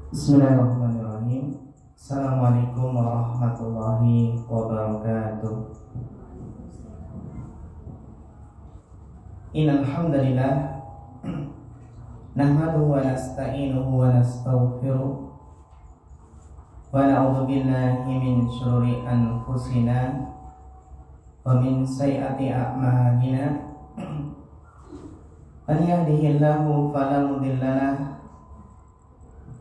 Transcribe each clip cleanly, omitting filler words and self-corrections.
Bismillahirrahmanirrahim. Assalamualaikum warahmatullahi wabarakatuh. Innal hamdalillah nahmaduhu wa nasta'inuhu wa nastaghfiruh wa na'udzu billahi min syururi anfusina wa min sayyiati a'malina. Man yahdihillahu fala mudilla lahu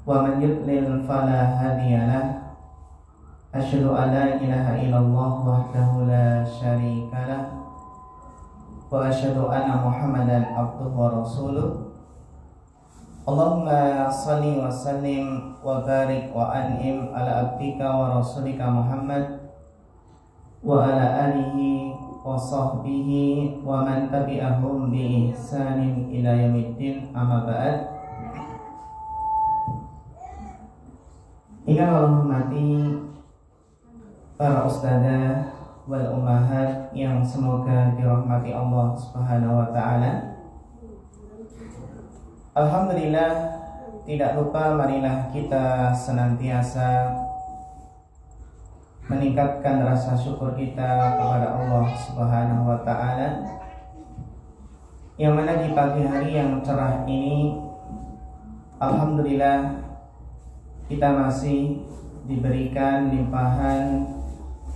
wa man yudlil fala hadiyalah. Asyhadu an la ilaha illallah wahdahu la syarika lah wa asyhadu anna Muhammadan abduhu wa rasuluh. Allahumma shalli wa sallim wa barik wa an'im ala abdika wa rasulika Muhammad wa ala alihi wa sahbihi wa man tabi'ahum bi ihsanin ila yaumiddin, amma ba'd. Yang Allah hormati para ustadzah wal ummahat yang semoga dirahmati Allah Subhanahu wa taala. Alhamdulillah, tidak lupa marilah kita senantiasa meningkatkan rasa syukur kita kepada Allah Subhanahu wa taala, yang mana di pagi hari yang cerah ini alhamdulillah kita masih diberikan limpahan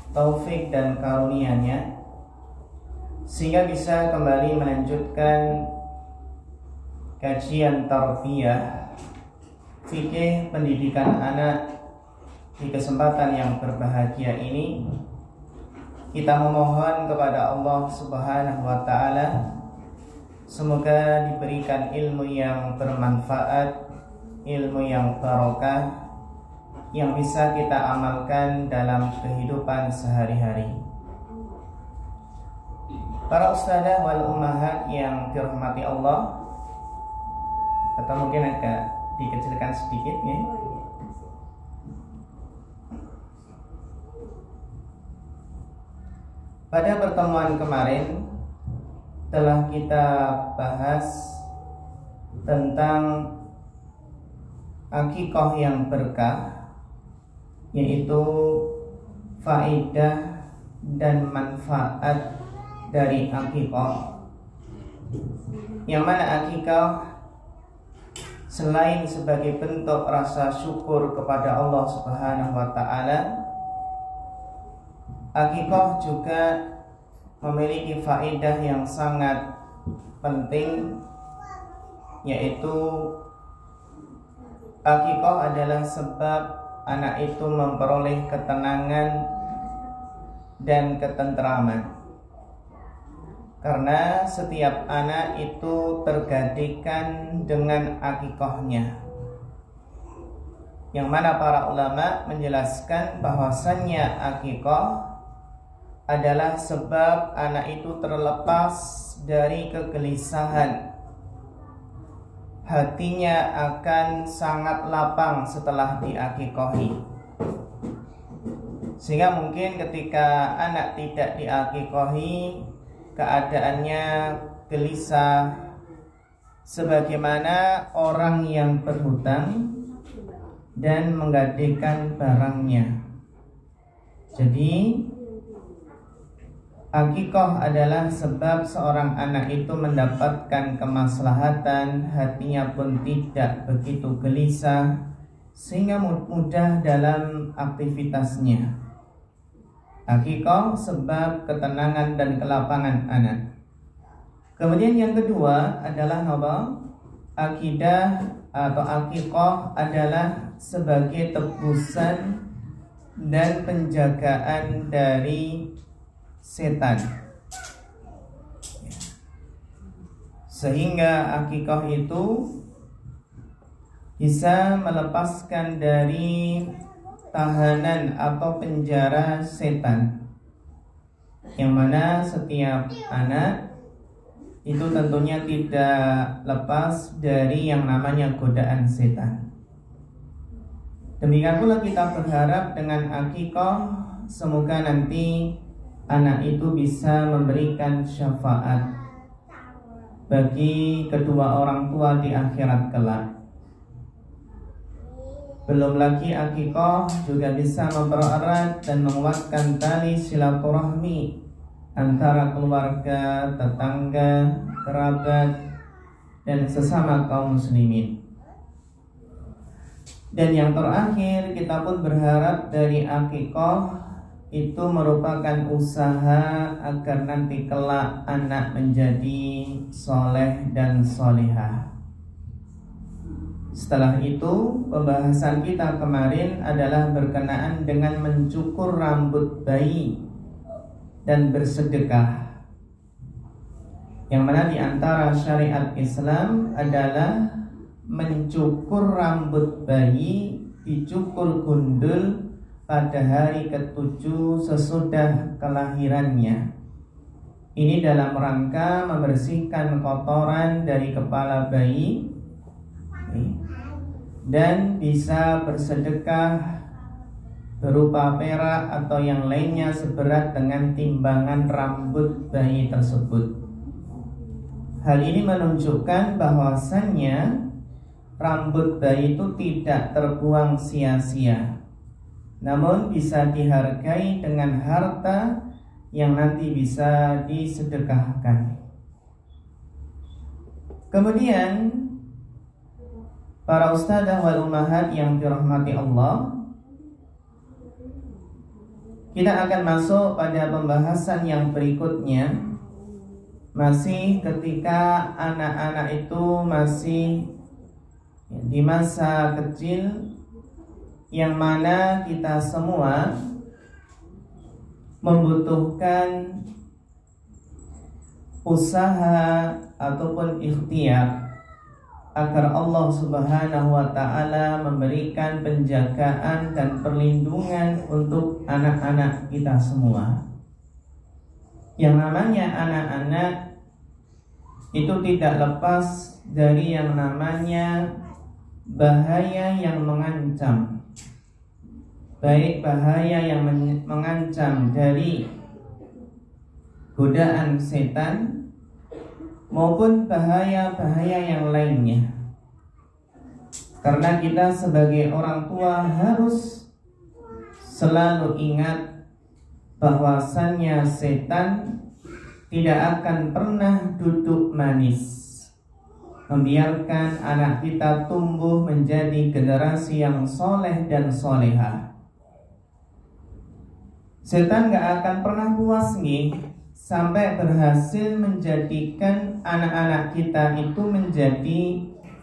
taufik dan karunia-Nya sehingga bisa kembali melanjutkan kajian tarbiyah fikih pendidikan anak di kesempatan yang berbahagia ini. Kita memohon kepada Allah Subhanahu wa taala semoga diberikan ilmu yang bermanfaat, ilmu yang barokah, yang bisa kita amalkan dalam kehidupan sehari-hari. Para ustadzah wal ummahat yang dirahmati Allah, atau mungkin agak dikecilkan sedikit ya. Pada pertemuan kemarin telah kita bahas tentang akikah yang berkah, yaitu faedah dan manfaat dari akikah, yang mana akikah selain sebagai bentuk rasa syukur kepada Allah Subhanahu wa taala, akikah juga memiliki faedah yang sangat penting, yaitu akikah adalah sebab anak itu memperoleh ketenangan dan ketentraman. Karena setiap anak itu tergantikan dengan akikahnya, yang mana para ulama menjelaskan bahwasannya akikah adalah sebab anak itu terlepas dari kegelisahan, hatinya akan sangat lapang setelah diakikahi. Sehingga mungkin ketika anak tidak diakikahi, keadaannya gelisah, sebagaimana orang yang berhutang dan menggadaikan barangnya. Jadi akikah adalah sebab seorang anak itu mendapatkan kemaslahatan, hatinya pun tidak begitu gelisah, sehingga mudah dalam aktivitasnya. Akikah sebab ketenangan dan kelapangan anak. Kemudian yang kedua adalah akidah atau akikah adalah sebagai tebusan dan penjagaan dari setan, sehingga akikah itu bisa melepaskan dari tahanan atau penjara setan, yang mana setiap anak itu tentunya tidak lepas dari yang namanya godaan setan. Demikian pula kita berharap dengan akikah semoga nanti anak itu bisa memberikan syafaat bagi kedua orang tua di akhirat kelak. Belum lagi akikah juga bisa mempererat dan menguatkan tali silaturahmi antara keluarga, tetangga, kerabat, dan sesama kaum muslimin. Dan yang terakhir, kita pun berharap dari akikah itu merupakan usaha agar nanti kelak anak menjadi soleh dan solehah. Setelah itu, pembahasan kita kemarin adalah berkenaan dengan mencukur rambut bayi dan bersedekah. Yang mana di antara syariat Islam adalah mencukur rambut bayi, dicukur gundul pada hari ke-7 sesudah kelahirannya. Ini dalam rangka membersihkan kotoran dari kepala bayi dan bisa bersedekah berupa perak atau yang lainnya seberat dengan timbangan rambut bayi tersebut. Hal ini menunjukkan bahwasannya rambut bayi itu tidak terbuang sia-sia, namun bisa dihargai dengan harta yang nanti bisa disedekahkan. Kemudian para ustadzah wal ummahat yang dirahmati Allah, kita akan masuk pada pembahasan yang berikutnya, masih ketika anak-anak itu masih di masa kecil, yang mana kita semua membutuhkan usaha ataupun ikhtiar agar Allah Subhanahu wa ta'ala memberikan penjagaan dan perlindungan untuk anak-anak kita semua. Yang namanya anak-anak itu tidak lepas dari yang namanya bahaya yang mengancam, baik bahaya yang mengancam dari godaan setan maupun bahaya-bahaya yang lainnya. Karena kita sebagai orang tua harus selalu ingat bahwasannya setan tidak akan pernah duduk manis membiarkan anak kita tumbuh menjadi generasi yang soleh dan solehah. Setan gak akan pernah puas nih sampai berhasil menjadikan anak-anak kita itu menjadi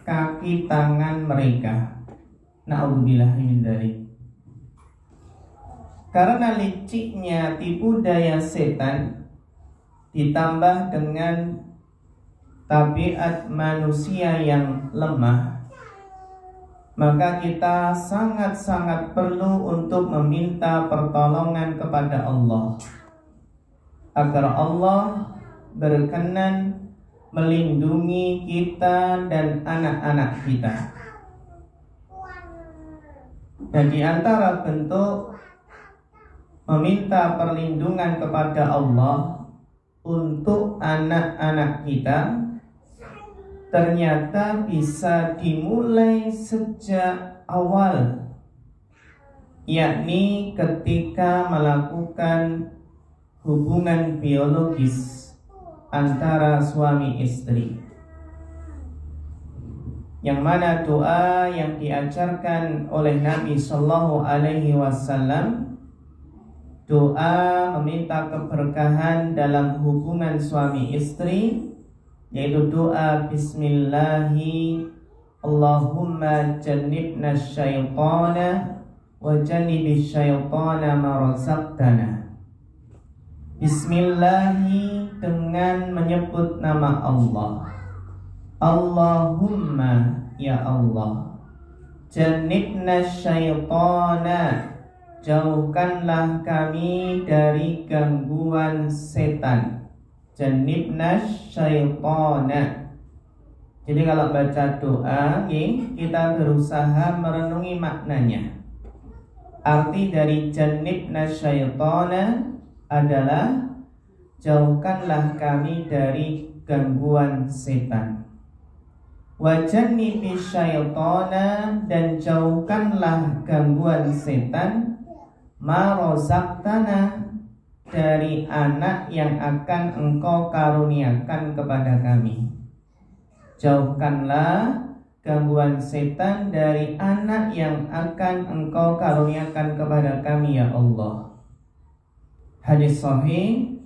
kaki tangan mereka. Na'udzubillah min dzalik. Karena liciknya tipu daya setan ditambah dengan tabiat manusia yang lemah, maka kita sangat-sangat perlu untuk meminta pertolongan kepada Allah agar Allah berkenan melindungi kita dan anak-anak kita. Dan di antara bentuk meminta perlindungan kepada Allah untuk anak-anak kita ternyata bisa dimulai sejak awal, yakni ketika melakukan hubungan biologis antara suami istri, yang mana doa yang diajarkan oleh Nabi Sallallahu Alaihi Wasallam, doa meminta keberkahan dalam hubungan suami istri, yaitu doa Bismillahi Allahumma jannibna syaitana wa jannibis syaitana ma razaqtana. Bismillahi dengan menyebut nama Allah. Allahumma ya Allah, jannibna syaitana, jauhkanlah kami dari gangguan setan. Jannibna syaitana. Jadi kalau baca doa kita berusaha merenungi maknanya. Arti dari jannibna syaitana adalah jauhkanlah kami dari gangguan setan. Wajannibis syaitana, dan jauhkanlah gangguan setan, ma rozaktana, dari anak yang akan engkau karuniakan kepada kami. Jauhkanlah gangguan setan dari anak yang akan engkau karuniakan kepada kami ya Allah. Hadis sahih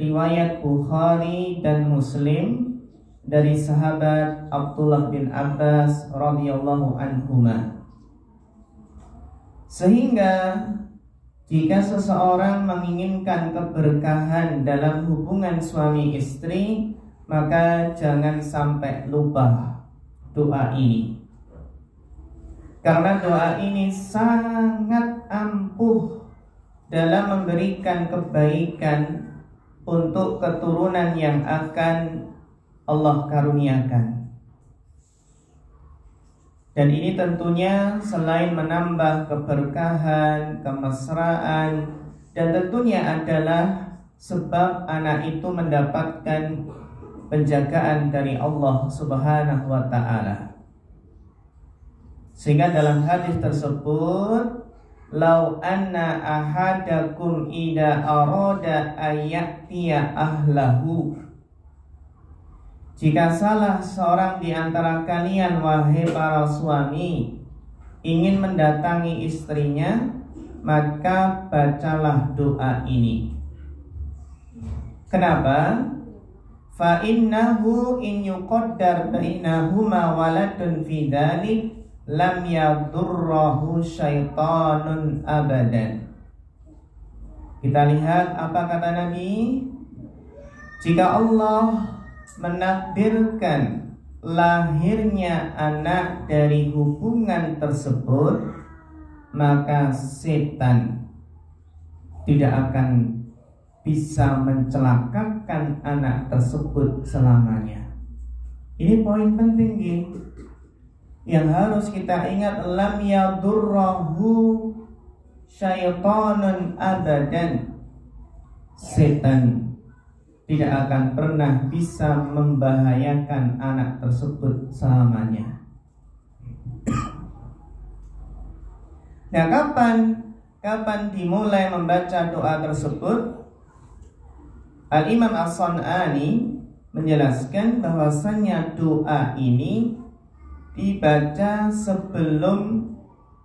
riwayat Bukhari dan Muslim dari sahabat Abdullah bin Abbas radhiyallahu anhuma. Sehingga jika seseorang menginginkan keberkahan dalam hubungan suami istri, maka jangan sampai lupa doa ini. Karena doa ini sangat ampuh dalam memberikan kebaikan untuk keturunan yang akan Allah karuniakan. Dan ini tentunya selain menambah keberkahan, kemesraan, dan tentunya adalah sebab anak itu mendapatkan penjagaan dari Allah Subhanahu wa ta'ala. Sehingga dalam hadis tersebut, lau anna ahadakum ida arada ayatiya ahlahu, jika salah seorang di antara kalian, wahai para suami, ingin mendatangi istrinya, maka bacalah doa ini. Kenapa? Fa innahu in yuqaddar bainahuma waladun fi dzalik lam yadurruhu syaitanun abadan. Kita lihat apa kata Nabi. Jika Allah menakdirkan lahirnya anak dari hubungan tersebut, maka setan tidak akan bisa mencelakakan anak tersebut selamanya. Ini poin penting yang harus kita ingat. Lam yadurruhu syaitanun abadan. Setan tidak akan pernah bisa membahayakan anak tersebut selamanya. Nah, kapan dimulai membaca doa tersebut? Al-Imam As-San'ani menjelaskan bahwasanya doa ini dibaca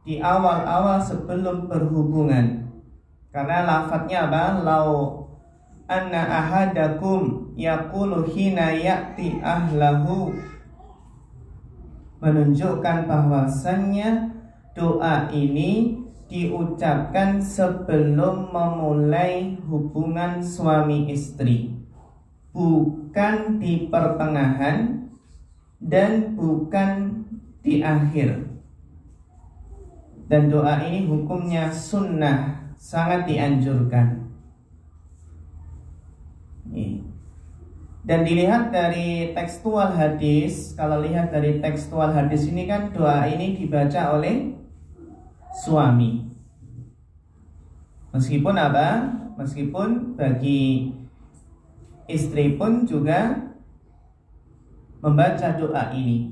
di awal-awal sebelum berhubungan. Karena lafadznya apa? Lau anna ahadakum yaqulu hina ya'ti ahlahu, menunjukkan bahwasannya doa ini diucapkan sebelum memulai hubungan suami istri, bukan di pertengahan dan bukan di akhir. Dan doa ini hukumnya sunnah, sangat dianjurkan. Dan dilihat dari tekstual hadis, kalau lihat dari tekstual hadis ini kan doa ini dibaca oleh suami. Meskipun apa? Meskipun bagi istri pun juga membaca doa ini.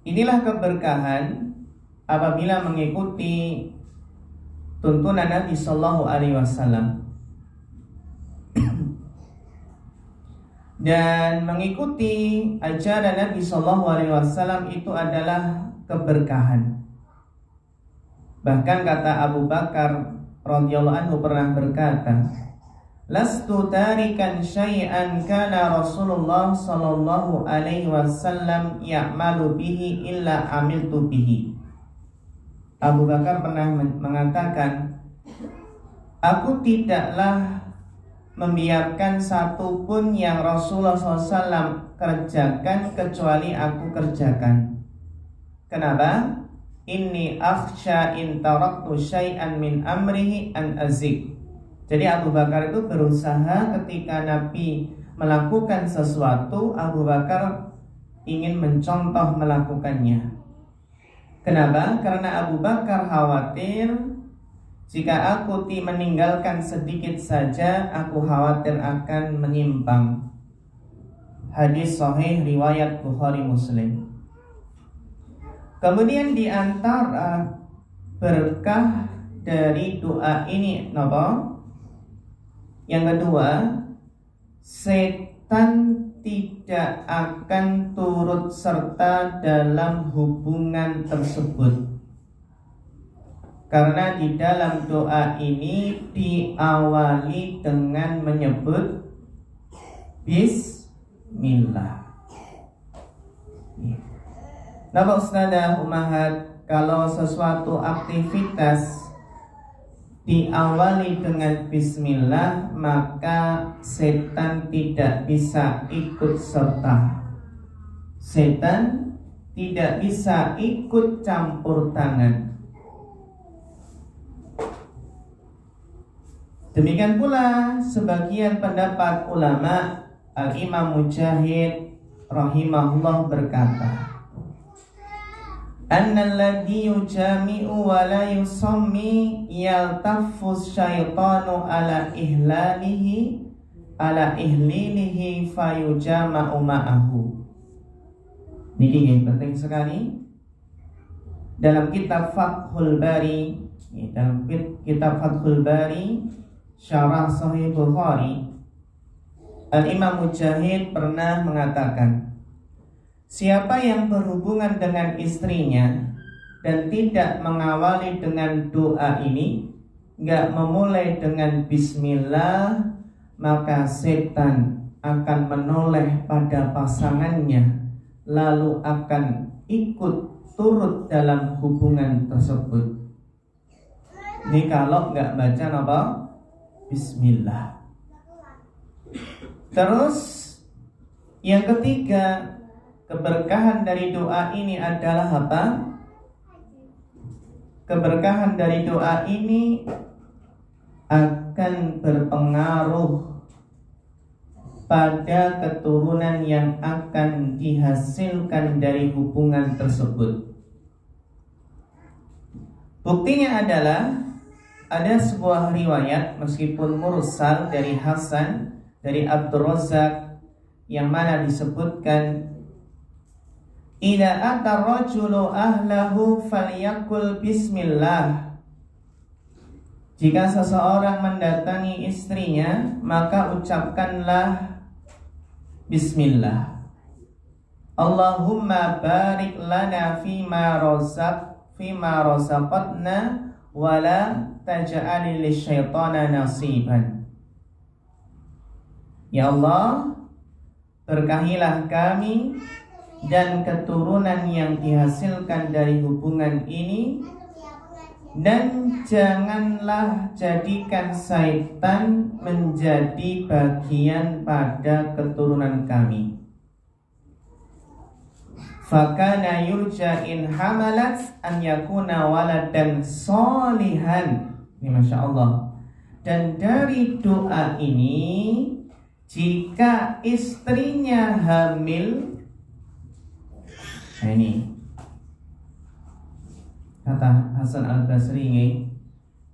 Inilah keberkahan apabila mengikuti tuntunan Nabi Sallallahu Alaihi Wasallam. Dan mengikuti ajaran Nabi Sallallahu Alaihi Wasallam itu adalah keberkahan. Bahkan kata Abu Bakar radhiyallahu anhu pernah berkata, "Lastu tarikan syai'an kana Rasulullah Sallallahu Alaihi Wasallam ya'malu bihi illa amiltu bihi." Abu Bakar pernah mengatakan, "Aku tidaklah membiarkan satupun yang Rasulullah SAW kerjakan kecuali aku kerjakan." Kenapa? Inni akhsha in taraktu syai'an min amrihi an azik. Jadi Abu Bakar itu berusaha ketika Nabi melakukan sesuatu, Abu Bakar ingin mencontoh melakukannya. Kenapa? Karena Abu Bakar khawatir jika aku meninggalkan sedikit saja, aku khawatir akan menyimpang. Hadis sahih riwayat Bukhari Muslim. Kemudian di antara berkah dari doa ini napa? Yang kedua, setan tidak akan turut serta dalam hubungan tersebut. Karena di dalam doa ini diawali dengan menyebut Bismillah. Napa Ustazah Ummahat, kalau sesuatu aktivitas diawali dengan Bismillah, maka setan tidak bisa ikut serta. Setan tidak bisa ikut campur tangan. Demikian pula sebagian pendapat ulama, Al-Imam Mujahid rahimahullah berkata, Annalladhi yujami'u wa la yusammi yaltaffu syaitanu ala ihlilihi fayujama'u ma'ahu. Ini penting sekali. Dalam kitab Fathul Bari, Syarah Sahih Bukhari, Al-Imam Mujahid pernah mengatakan, siapa yang berhubungan dengan istrinya dan tidak mengawali dengan doa ini, enggak memulai dengan Bismillah, maka setan akan menoleh pada pasangannya, lalu akan ikut turut dalam hubungan tersebut. Ini kalau enggak baca apa? Bismillah. Terus yang ketiga, keberkahan dari doa ini adalah apa? Keberkahan dari doa ini akan berpengaruh pada keturunan yang akan dihasilkan dari hubungan tersebut. Buktinya adalah ada sebuah riwayat meskipun mursal dari Hasan dari Abdul Razak yang mana disebutkan, idza ata rajulu ahlahu falyakul bismillah. Jika seseorang mendatangi istrinya, maka ucapkanlah bismillah. Allahumma barik lana fima razaqtna wa la taj'al lisyaitana nasiban. Ya Allah, berkahilah kami dan keturunan yang dihasilkan dari hubungan ini, dan janganlah jadikan syaitan menjadi bagian pada keturunan kami. Fakana yurja in hamalat an yakuna waladan solihan. Ini Masya Allah. Dan dari doa ini, jika istrinya hamil, nah ini kata Hasan Al-Basri ini,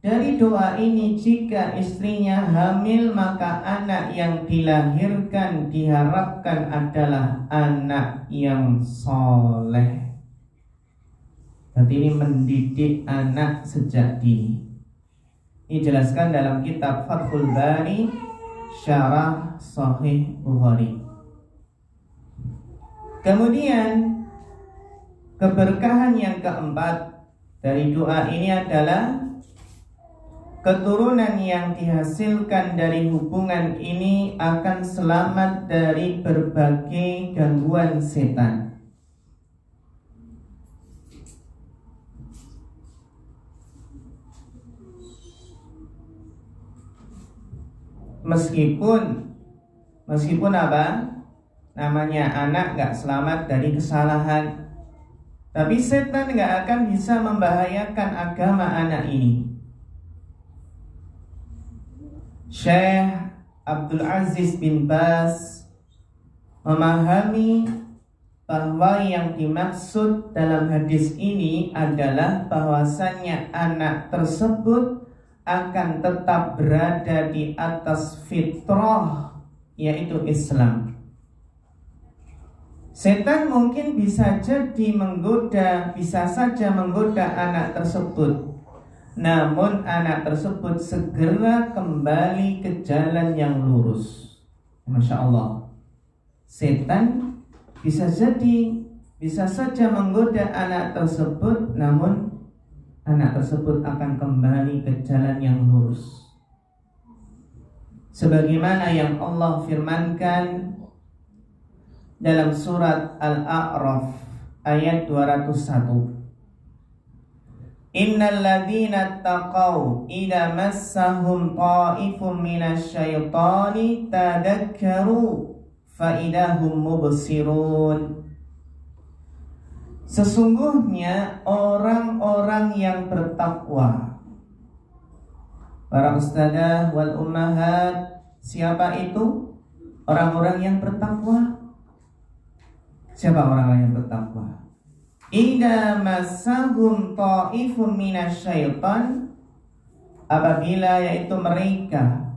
dari doa ini jika istrinya hamil, maka anak yang dilahirkan diharapkan adalah anak yang soleh. Berarti ini mendidik anak sejak dini. Ini dijelaskan dalam kitab Fathul Bari, Syarah Sahih Bukhari. Kemudian keberkahan yang keempat dari doa ini adalah keturunan yang dihasilkan dari hubungan ini akan selamat dari berbagai gangguan setan. Meskipun apa? Namanya anak gak selamat dari kesalahan, tapi setan gak akan bisa membahayakan agama anak ini. Syekh Abdul Aziz bin Baz memahami bahwa yang dimaksud dalam hadis ini adalah bahwasannya anak tersebut akan tetap berada di atas fitrah, yaitu Islam. Setan mungkin bisa jadi menggoda, bisa saja menggoda anak tersebut. Namun anak tersebut segera kembali ke jalan yang lurus. Masya Allah. Setan bisa saja menggoda anak tersebut, namun anak tersebut akan kembali ke jalan yang lurus. Sebagaimana yang Allah firmankan dalam surat Al-A'raf ayat 201. Innal ladzina taqaw idza massahum ta'ifun minasyaitani tadakkaru fa idahum mubsirun. Sesungguhnya orang-orang yang bertakwa. Para ustadzah wal ummahat, siapa itu? Orang-orang yang bertakwa. Siapa orang-orang yang bertakwa? Idza massahum ta'ifun minasyaitan, apabila yaitu mereka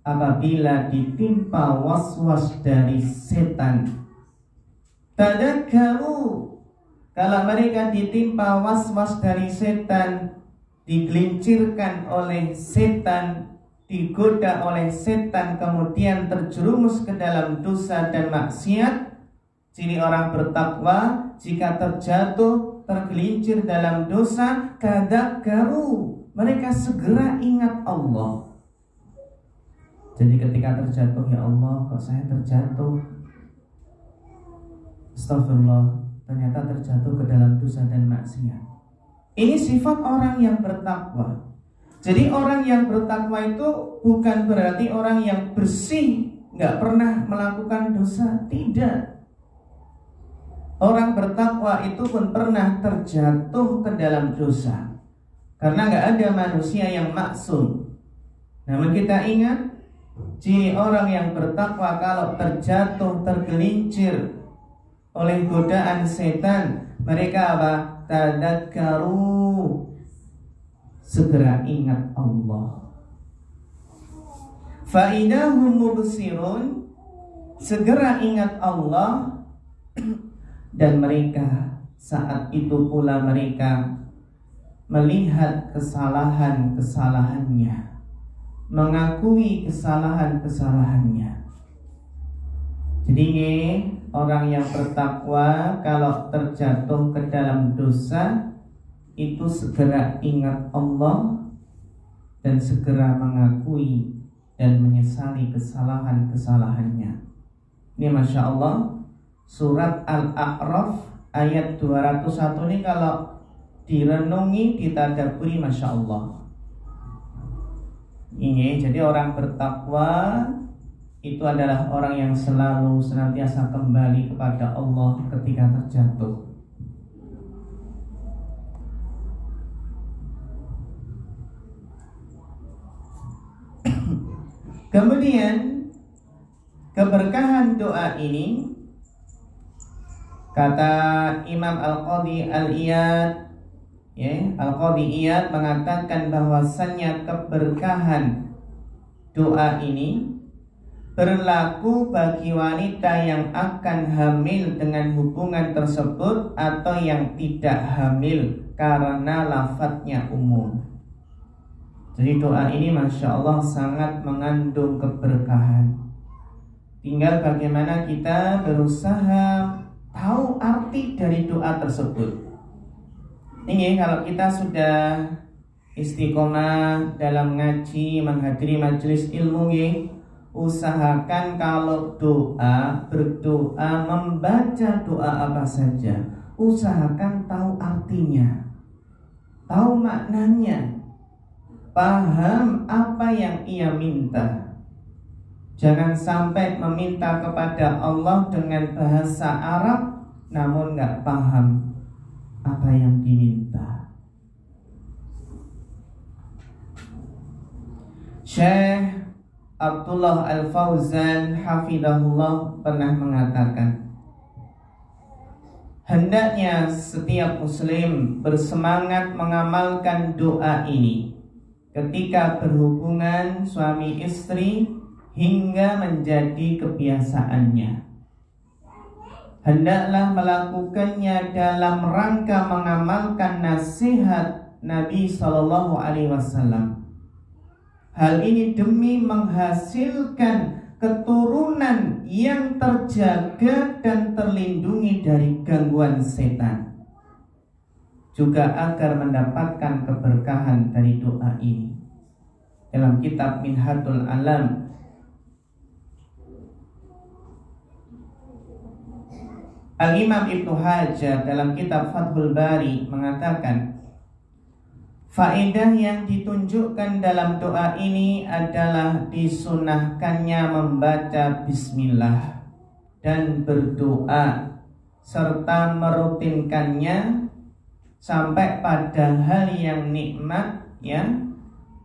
apabila ditimpa waswas dari setan. Tadakkaru, kalau mereka ditimpa waswas dari setan, digelincirkan oleh setan, digoda oleh setan, kemudian terjerumus ke dalam dosa dan maksiat. Ciri orang bertakwa, jika terjatuh, tergelincir dalam dosa, tadakkaru, mereka segera ingat Allah. Jadi ketika terjatuh, ya Allah, kok saya terjatuh? Astagfirullah, ternyata terjatuh ke dalam dosa dan maksiat. Ini sifat orang yang bertakwa. Jadi orang yang bertakwa itu bukan berarti orang yang bersih, gak pernah melakukan dosa, tidak. Orang bertakwa itu pun pernah terjatuh ke dalam dosa, karena gak ada manusia yang maksum. Namun kita ingat, ciri orang yang bertakwa kalau terjatuh, tergelincir oleh godaan setan, mereka apa? Tadakkaru, segera ingat Allah. Fa'idahum mubsirun, segera ingat Allah. Dan mereka saat itu pula mereka melihat kesalahan-kesalahannya, mengakui kesalahan-kesalahannya. Jadi orang yang bertakwa kalau terjatuh ke dalam dosa itu segera ingat Allah dan segera mengakui dan menyesali kesalahan-kesalahannya. Ini Masya Allah, surat Al-A'raf ayat 201 ini kalau direnungi, ditadaburi, Masya Allah. Ini jadi orang bertakwa itu adalah orang yang selalu senantiasa kembali kepada Allah ketika terjatuh. Kemudian keberkahan doa ini, kata Imam Al-Qadhi Al-Iyad, Al-Qadhi Iyad mengatakan bahwasannya keberkahan doa ini berlaku bagi wanita yang akan hamil dengan hubungan tersebut atau yang tidak hamil karena lafadznya umum. Jadi doa ini Masya Allah sangat mengandung keberkahan. Tinggal bagaimana kita berusaha tahu arti dari doa tersebut. Ini kalau kita sudah istiqomah dalam ngaji, menghadiri majelis ilmu, usahakan kalau berdoa, membaca doa apa saja, usahakan tahu artinya, tahu maknanya, paham apa yang ia minta. Jangan sampai meminta kepada Allah dengan bahasa Arab namun gak paham apa yang diminta. Syekh Abdullah Al-Fauzan hafidhahullah pernah mengatakan, hendaknya setiap muslim bersemangat mengamalkan doa ini ketika berhubungan suami istri hingga menjadi kebiasaannya. hendaklah melakukannya dalam rangka mengamalkan nasihat Nabi Sallallahu Alaihi Wasallam. Hal ini demi menghasilkan keturunan yang terjaga dan terlindungi dari gangguan setan, juga agar mendapatkan keberkahan dari doa ini. Dalam kitab Minhatul Alam, Al-Imam Ibnu Hajar dalam kitab Fathul Bari mengatakan, faedah yang ditunjukkan dalam doa ini adalah disunahkannya membaca bismillah dan berdoa serta merutinkannya sampai pada hal yang nikmat, ya.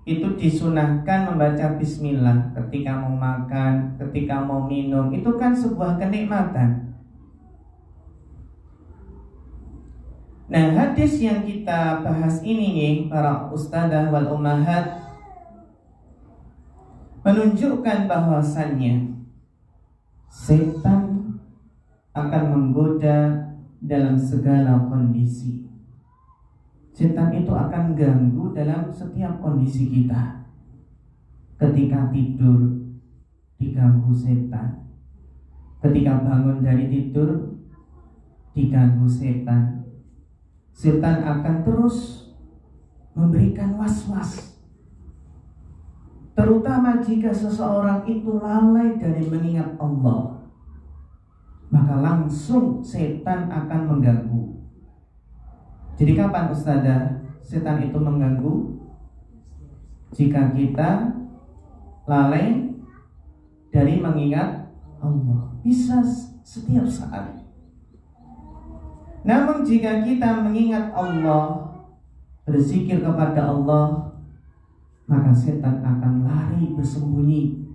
Itu disunahkan membaca bismillah ketika mau makan, ketika mau minum. Itu kan sebuah kenikmatan. Nah, hadis yang kita bahas ini nih, para ustadzah wal ummahat, menunjukkan bahwasannya setan akan menggoda dalam segala kondisi. Setan itu akan ganggu dalam setiap kondisi kita. Ketika tidur diganggu setan, ketika bangun dari tidur diganggu setan. Setan akan terus memberikan was-was, terutama jika seseorang itu lalai dari mengingat Allah, maka langsung setan akan mengganggu. Jadi kapan ustadzah setan itu mengganggu? Jika kita lalai dari mengingat Allah. Bisa setiap saat. Namun jika kita mengingat Allah, berzikir kepada Allah, maka setan akan lari bersembunyi.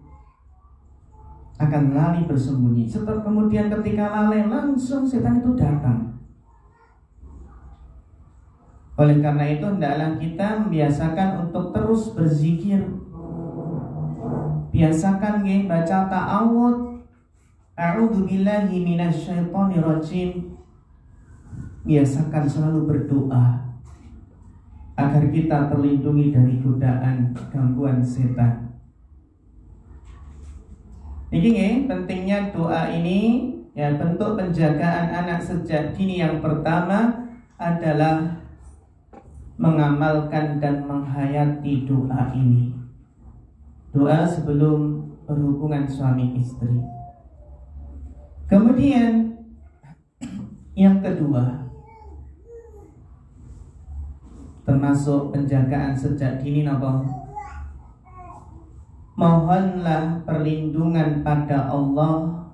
Setelah kemudian ketika lalai, langsung setan itu datang. Oleh karena itu hendaklah kita membiasakan untuk terus berzikir. Biasakan baca ta'awudz, a'udzubillahi minasyaitonirrajim. Biasakan selalu berdoa agar kita terlindungi dari godaan gangguan setan. Ini pentingnya doa ini, ya, bentuk penjagaan anak sejak dini yang pertama adalah mengamalkan dan menghayati doa ini. Doa sebelum berhubungan suami istri. Kemudian yang kedua, termasuk penjagaan sejak dini, mohonlah perlindungan pada Allah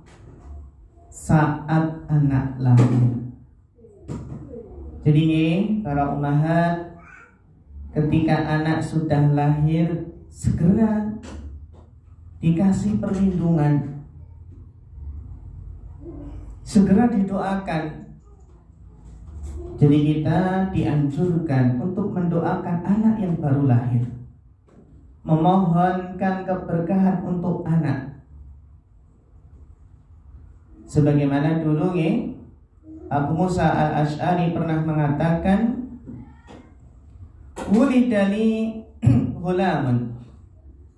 saat anak lahir. Jadi para ummahat, ketika anak sudah lahir, segera dikasih perlindungan, segera didoakan. Jadi kita dianjurkan untuk mendoakan anak yang baru lahir, memohonkan keberkahan untuk anak. Sebagaimana dulu Abu Musa al-Ash'ari pernah mengatakan, wulidali hulamun,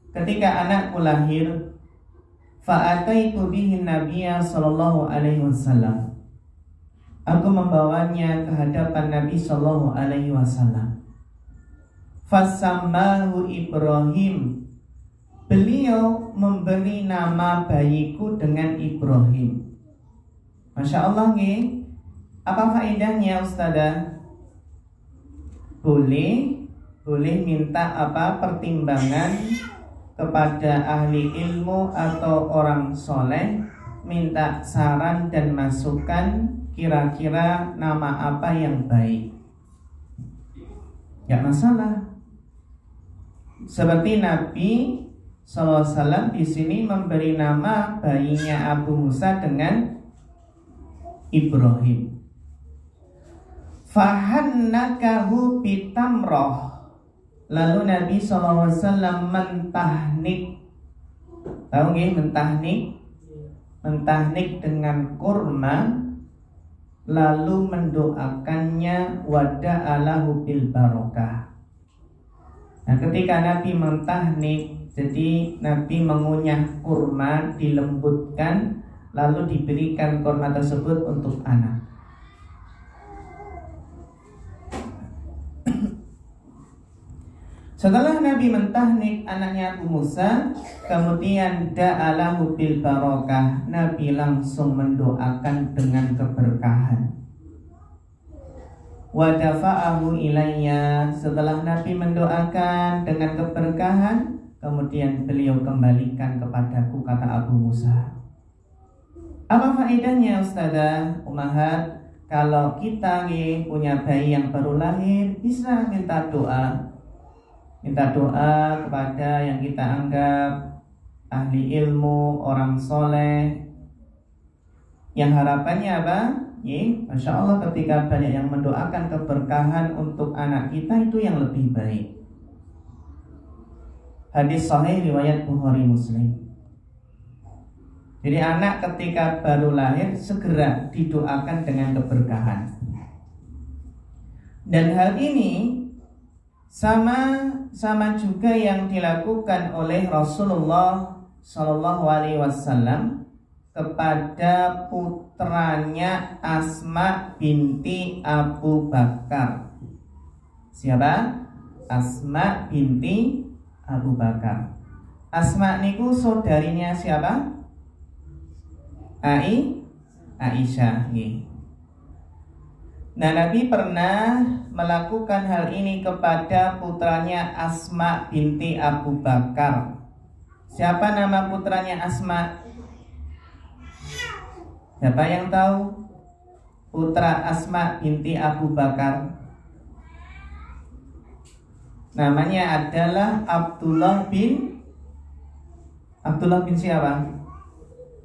ketika anakku lahir, fa'ataitu bihi nabiyya sallallahu alaihi wasallam, aku membawanya ke hadapan Nabi sallallahu alaihi wasallam. Fasammahu Ibrahim, beliau memberi nama bayiku dengan Ibrahim. Masya Allah apa faedahnya ustadzah? Boleh minta pertimbangan kepada ahli ilmu atau orang soleh, minta saran dan masukan kira-kira nama apa yang baik. Gak masalah. Seperti Nabi SAW di sini memberi nama bayinya Abu Musa dengan Ibrahim. Fahannakahu bitamroh. Lalu Nabi SAW mentahnik. Tahu mentahnik? Mentahnik dengan kurma lalu mendoakannya wada'alahu bil barokah. Nah, ketika Nabi mentahnik, jadi Nabi mengunyah kurma, dilembutkan, lalu diberikan kurma tersebut untuk anak. Setelah Nabi mentahnik anaknya Abu Musa, kemudian da'alahu bil barokah. Nabi langsung mendoakan dengan keberkahan. Wa dafa'ahu ilayya. Setelah Nabi mendoakan dengan keberkahan, kemudian beliau kembalikan kepadaku, kata Abu Musa. Apa faedahnya Ustazah, Ummahat? Kalau kita punya bayi yang baru lahir, bisa minta doa. Minta doa kepada yang kita anggap ahli ilmu, orang soleh, yang harapannya apa? Masya Allah, ketika banyak yang mendoakan keberkahan untuk anak kita, itu yang lebih baik. Hadis sahih riwayat Bukhari Muslim. Jadi anak ketika baru lahir segera didoakan dengan keberkahan. Dan hal ini sama juga yang dilakukan oleh Rasulullah Shallallahu Alaihi Wasallam kepada putranya Asma binti Abu Bakar. Siapa? Asma binti Abu Bakar. Asma niku saudarinya siapa? Aisyah. Nah, Nabi pernah melakukan hal ini kepada putranya Asma binti Abu Bakar. Siapa nama putranya Asma? Siapa yang tahu putra Asma binti Abu Bakar? Namanya adalah Abdullah bin siapa?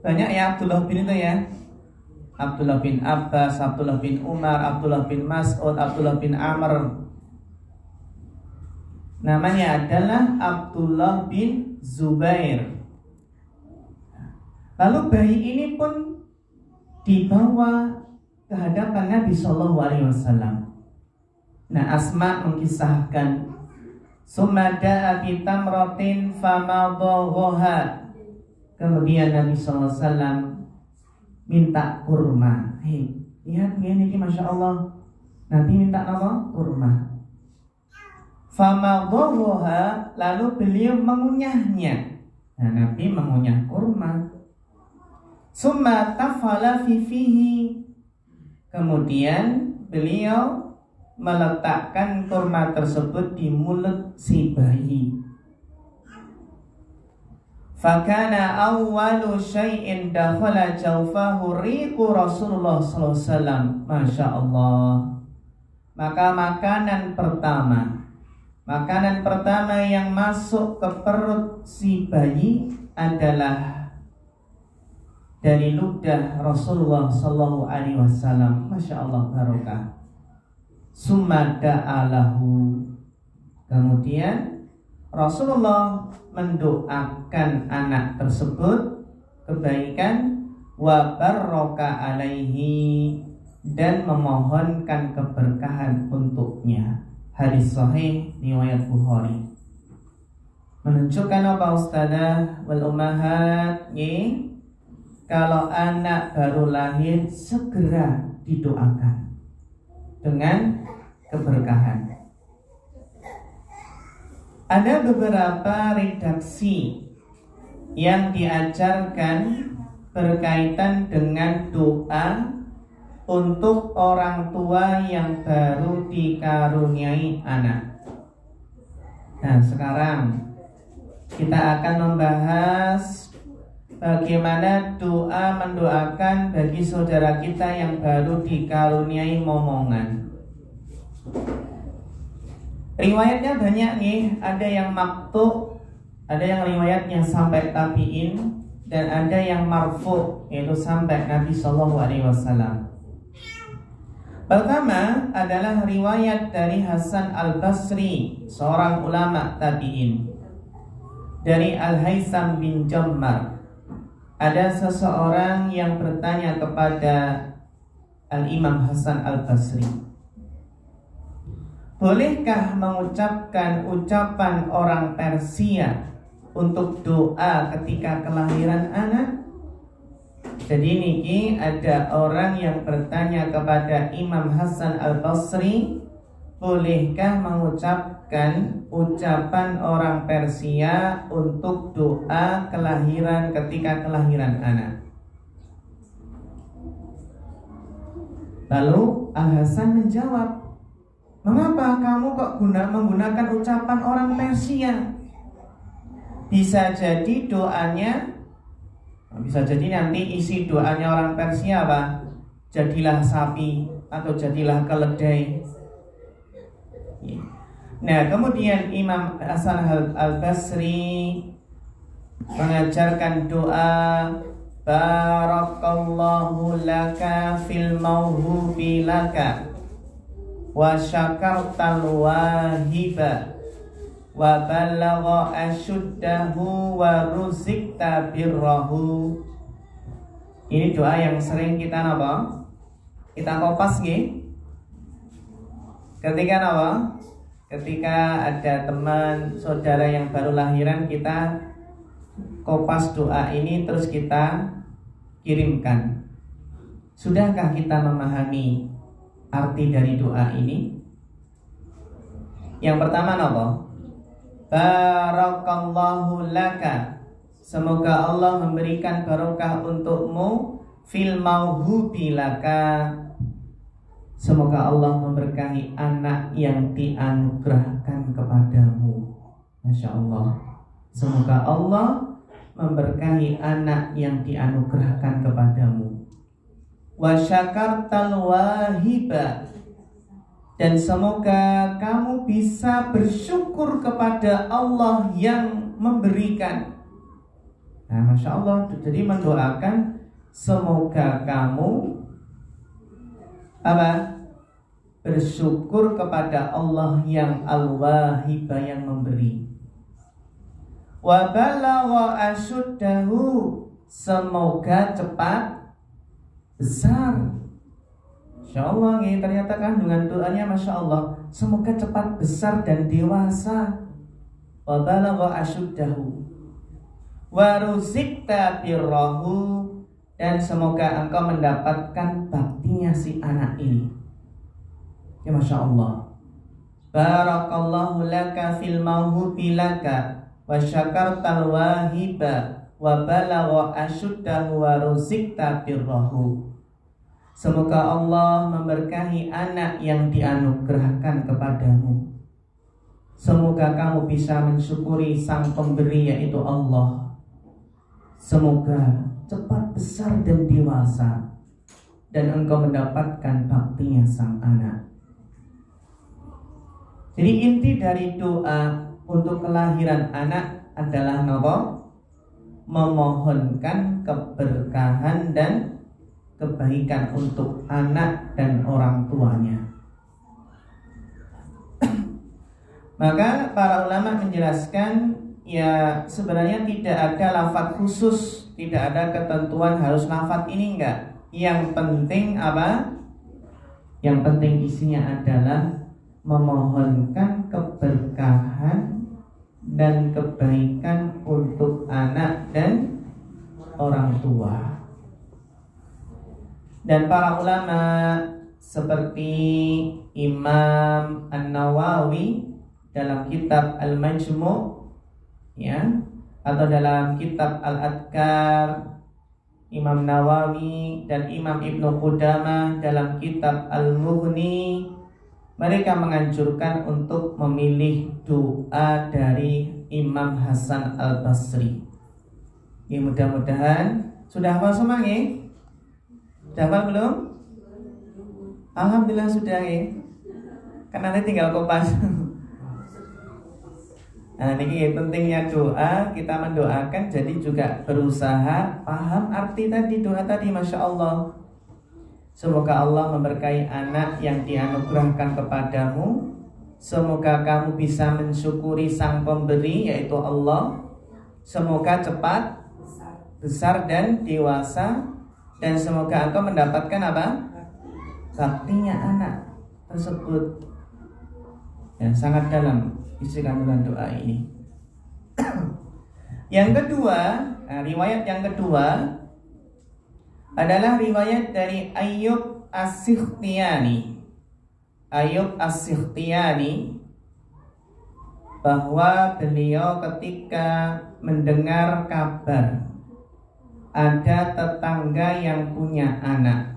Banyak ya Abdullah bin itu ya. Abdullah bin Abbas, Abdullah bin Umar, Abdullah bin Mas'ud, Abdullah bin Amr. Namanya adalah Abdullah bin Zubair. Lalu bayi ini pun dibawa ke hadapan Nabi Shallallahu Alaihi Wasallam. Nah, Asma mengisahkan, summa da'a bi tamratin famadhaha. Kemudian Nabi Shallallahu Alaihi Wasallam minta kurma. Lihat ini Masya Allah, Nabi minta apa? Kurma. Famadhaha, lalu beliau mengunyahnya. Nah, Nabi mengunyah kurma. Summa tafala fihi. Kemudian beliau meletakkan kurma tersebut di mulut si bayi. Fakana awwalu syai'in dakhala jawfahu riqu Rasulullah sallallahu alaihi wasallam. Masya Allah. Maka makanan pertama yang masuk ke perut si bayi adalah dari ludah Rasulullah sallallahu alaihi wasallam. Masya Allah, barokah. Summa da'alahu. Kemudian Rasulullah mendoakan anak tersebut kebaikan, wa barroka alaihi, dan memohonkan keberkahan untuknya. Hadis sahih riwayat Bukhari. Menunjukkan apa Ustazah wal ummahat? Kalau anak baru lahir segera didoakan dengan keberkahan. Ada beberapa redaksi yang diajarkan berkaitan dengan doa untuk orang tua yang baru dikaruniai anak. Nah, sekarang kita akan membahas bagaimana doa mendoakan bagi saudara kita yang baru dikaruniai momongan. Riwayatnya banyak nih, ada yang maktu, ada yang riwayatnya sampai tabi'in, dan ada yang marfu, yaitu sampai Nabi Shallallahu Alaihi Wasallam. Pertama adalah riwayat dari Hasan Al-Basri, seorang ulama tabi'in, dari Al-Haisam bin Jammar. Ada seseorang yang bertanya kepada Al-Imam Hasan Al-Basri. Bolehkah mengucapkan ucapan orang Persia untuk doa ketika kelahiran anak? Jadi niki ada orang yang bertanya kepada Imam Hasan Al-Basri, bolehkah mengucapkan ucapan orang Persia untuk doa kelahiran ketika kelahiran anak? Lalu Al-Hasan menjawab, mengapa kamu kok menggunakan ucapan orang Persia? Bisa jadi doanya, bisa jadi nanti isi doanya orang Persia apa? Jadilah sapi atau jadilah keledai. Nah, kemudian Imam Hasan Al-Basri mengajarkan doa, barakallahu laka fil mauhubi laka wa syakartal wahiba wa balagha asyuddahu wa ruzikta birrahu. Ini doa yang sering kita apa? Kita kopas nggih. Ketika apa? Ketika ada teman saudara yang baru lahiran, kita kopas doa ini terus kita kirimkan. Sudahkah kita memahami arti dari doa ini? Yang pertama apa? Barakallahu laka, semoga Allah memberikan barokah untukmu, fil mauhubi laka, semoga Allah memberkahi anak yang dianugerahkan kepadamu. Masya Allah. Semoga Allah memberkahi anak yang dianugerahkan kepadamu. Wa syakartal wahiba, dan semoga kamu bisa bersyukur kepada Allah yang memberikan. Nah, Masya Allah. Jadi mendoakan semoga kamu apa? Bersyukur kepada Allah yang al-wahibah, yang memberi. Wa balagha asyuddahu, semoga cepat besar. Masya Allah, ini ternyata kandungan doanya Masya Allah, semoga cepat besar dan dewasa. Wa balagha asyuddahu wa ruzikta birrahu, dan semoga engkau mendapatkan baktinya si anak ini. Ya Masya Allah. Barakallahu laka fil mauhubi laka wa syakartal wahiba wa balagha asyuddahu wa ruzikta birrahu. Semoga Allah memberkahi anak yang dianugerahkan kepadamu. Semoga kamu bisa mensyukuri sang pemberi, yaitu Allah. Semoga cepat besar dan dewasa, dan engkau mendapatkan baktinya sang anak. Jadi inti dari doa untuk kelahiran anak adalah memohonkan keberkahan dan kebaikan untuk anak dan orang tuanya. Maka para ulama menjelaskan, ya sebenarnya tidak ada lafadz khusus, tidak ada ketentuan harus lafadz ini enggak. Yang penting apa? Yang penting isinya adalah memohonkan keberkahan dan kebaikan untuk anak dan orang tua. Dan para ulama seperti Imam An-Nawawi dalam kitab Al-Majmu', ya, atau dalam kitab Al-Adkar, Imam Nawawi dan Imam Ibnu Qudamah dalam kitab Al-Mughni, mereka menganjurkan untuk memilih doa dari Imam Hasan Al-Basri. Ya, mudah-mudahan sudah hafal semua ya? Sudah hafal belum? Alhamdulillah sudah ya. Kan nanti tinggal kopas. Nah, ini pentingnya doa, kita mendoakan, jadi juga berusaha paham arti tadi doa tadi. Masya Allah. Semoga Allah memberkahi anak yang dianugerahkan kepadamu. Semoga kamu bisa mensyukuri sang pemberi, yaitu Allah. Semoga cepat besar dan dewasa, dan semoga engkau mendapatkan apa? baktinya anak tersebut. Ya, sangat dalam isi kandungan doa ini. Yang kedua, riwayat yang kedua adalah riwayat dari Ayyub As-Sikhtiyani. Ayyub As-Sikhtiyani, bahwa beliau ketika mendengar kabar ada tetangga yang punya anak,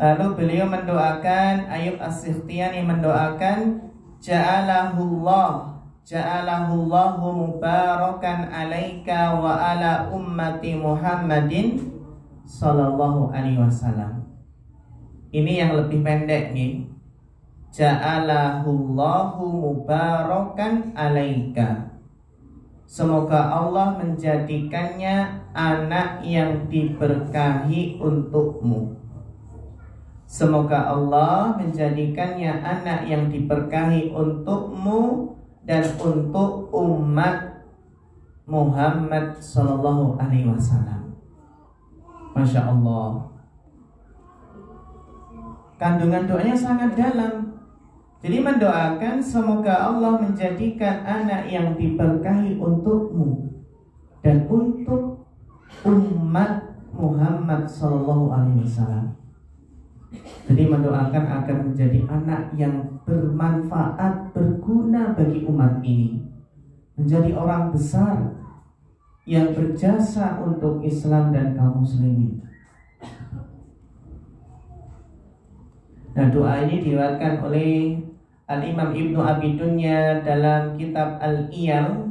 lalu beliau mendoakan, Ayyub As-Sikhtiyani mendoakan, Ja'alahullahu mubarakan alaika wa ala ummati Muhammadin sallallahu alaihi wasallam. Ini yang lebih pendek nih. Ja'alahullahu mubarakan alaika. Semoga Allah menjadikannya anak yang diberkahi untukmu. Semoga Allah menjadikannya anak yang diberkahi untukmu dan untuk umat Muhammad sallallahu alaihi wasallam. Masya Allah. Kandungan doanya sangat dalam. Jadi mendoakan semoga Allah menjadikan anak yang diberkahi untukmu dan untuk umat Muhammad sallallahu alaihi wasallam. Jadi mendoakan agar menjadi anak yang bermanfaat, berguna bagi umat ini, menjadi orang besar yang berjasa untuk Islam dan kaum muslimin. Nah, doa ini diriwayatkan oleh Al-Imam Ibnu Abi Dunya dalam kitab Al-Iyal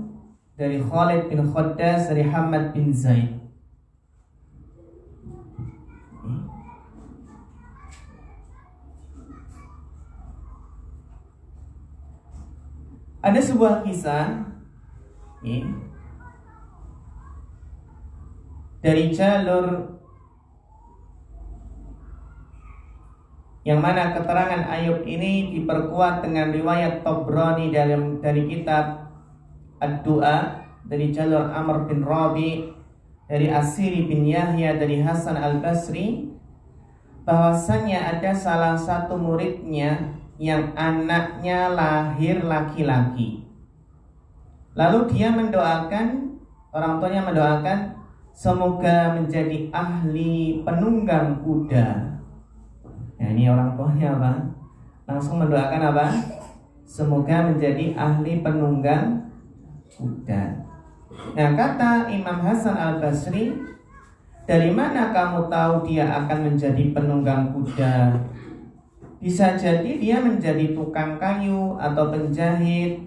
dari Khalid bin Khaddas dari Hamad bin Zaid. Ada sebuah kisah dari jalur yang mana keterangan Ayyub ini diperkuat dengan riwayat Tabrani dari kitab Ad-Du'a dari jalur Amr bin Rabi dari Asiri bin Yahya dari Hasan al-Basri, bahwasannya ada salah satu muridnya yang anaknya lahir laki-laki. Lalu dia mendoakan, orang tuanya mendoakan, semoga menjadi ahli penunggang kuda. Nah, ini orang tuanya apa? Langsung mendoakan apa? Semoga menjadi ahli penunggang kuda. Nah, kata Imam Hasan al-Basri, dari mana kamu tahu dia akan menjadi penunggang kuda? Bisa jadi dia menjadi tukang kayu atau penjahit.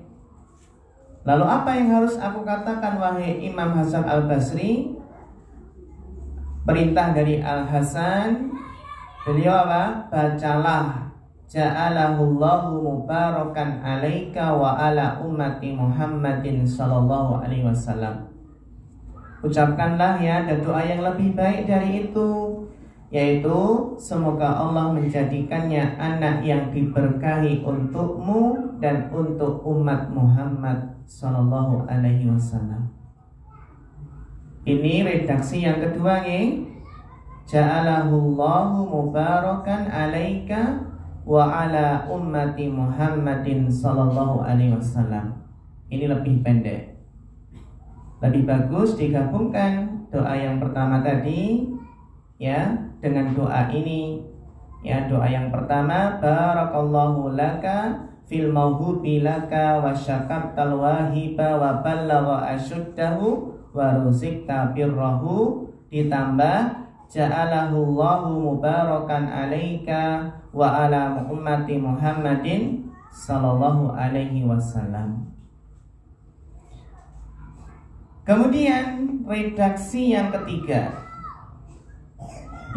Lalu apa yang harus aku katakan wahai Imam Hasan al-Basri? Perintah dari Al-Hasan, beliau apa? Bacalah, ja'alahullahu mubarakan alaika wa ala ummati Muhammadin sallallahu alaihi wasallam. Ucapkanlah ya, ada doa yang lebih baik dari itu, yaitu semoga Allah menjadikannya anak yang diberkahi untukmu dan untuk umat Muhammad sallallahu alaihi wasallam. Ini redaksi yang kedua nih. Ja'alahullahu mubarakan alaika wa ala ummati Muhammadin sallallahu alaihi wasallam. Ini lebih pendek. Lebih bagus digabungkan doa yang pertama tadi ya dengan doa ini. Ya, doa yang pertama, barakallahu laka fil mawhubi laka wa syakartal wahiba wa ballagha asyuddahu wa ruzikta birrahu, ditambah ja'alahullahu mubarakan alaika wa ala ummati Muhammadin sallallahu alaihi wasallam. Kemudian redaksi yang ketiga,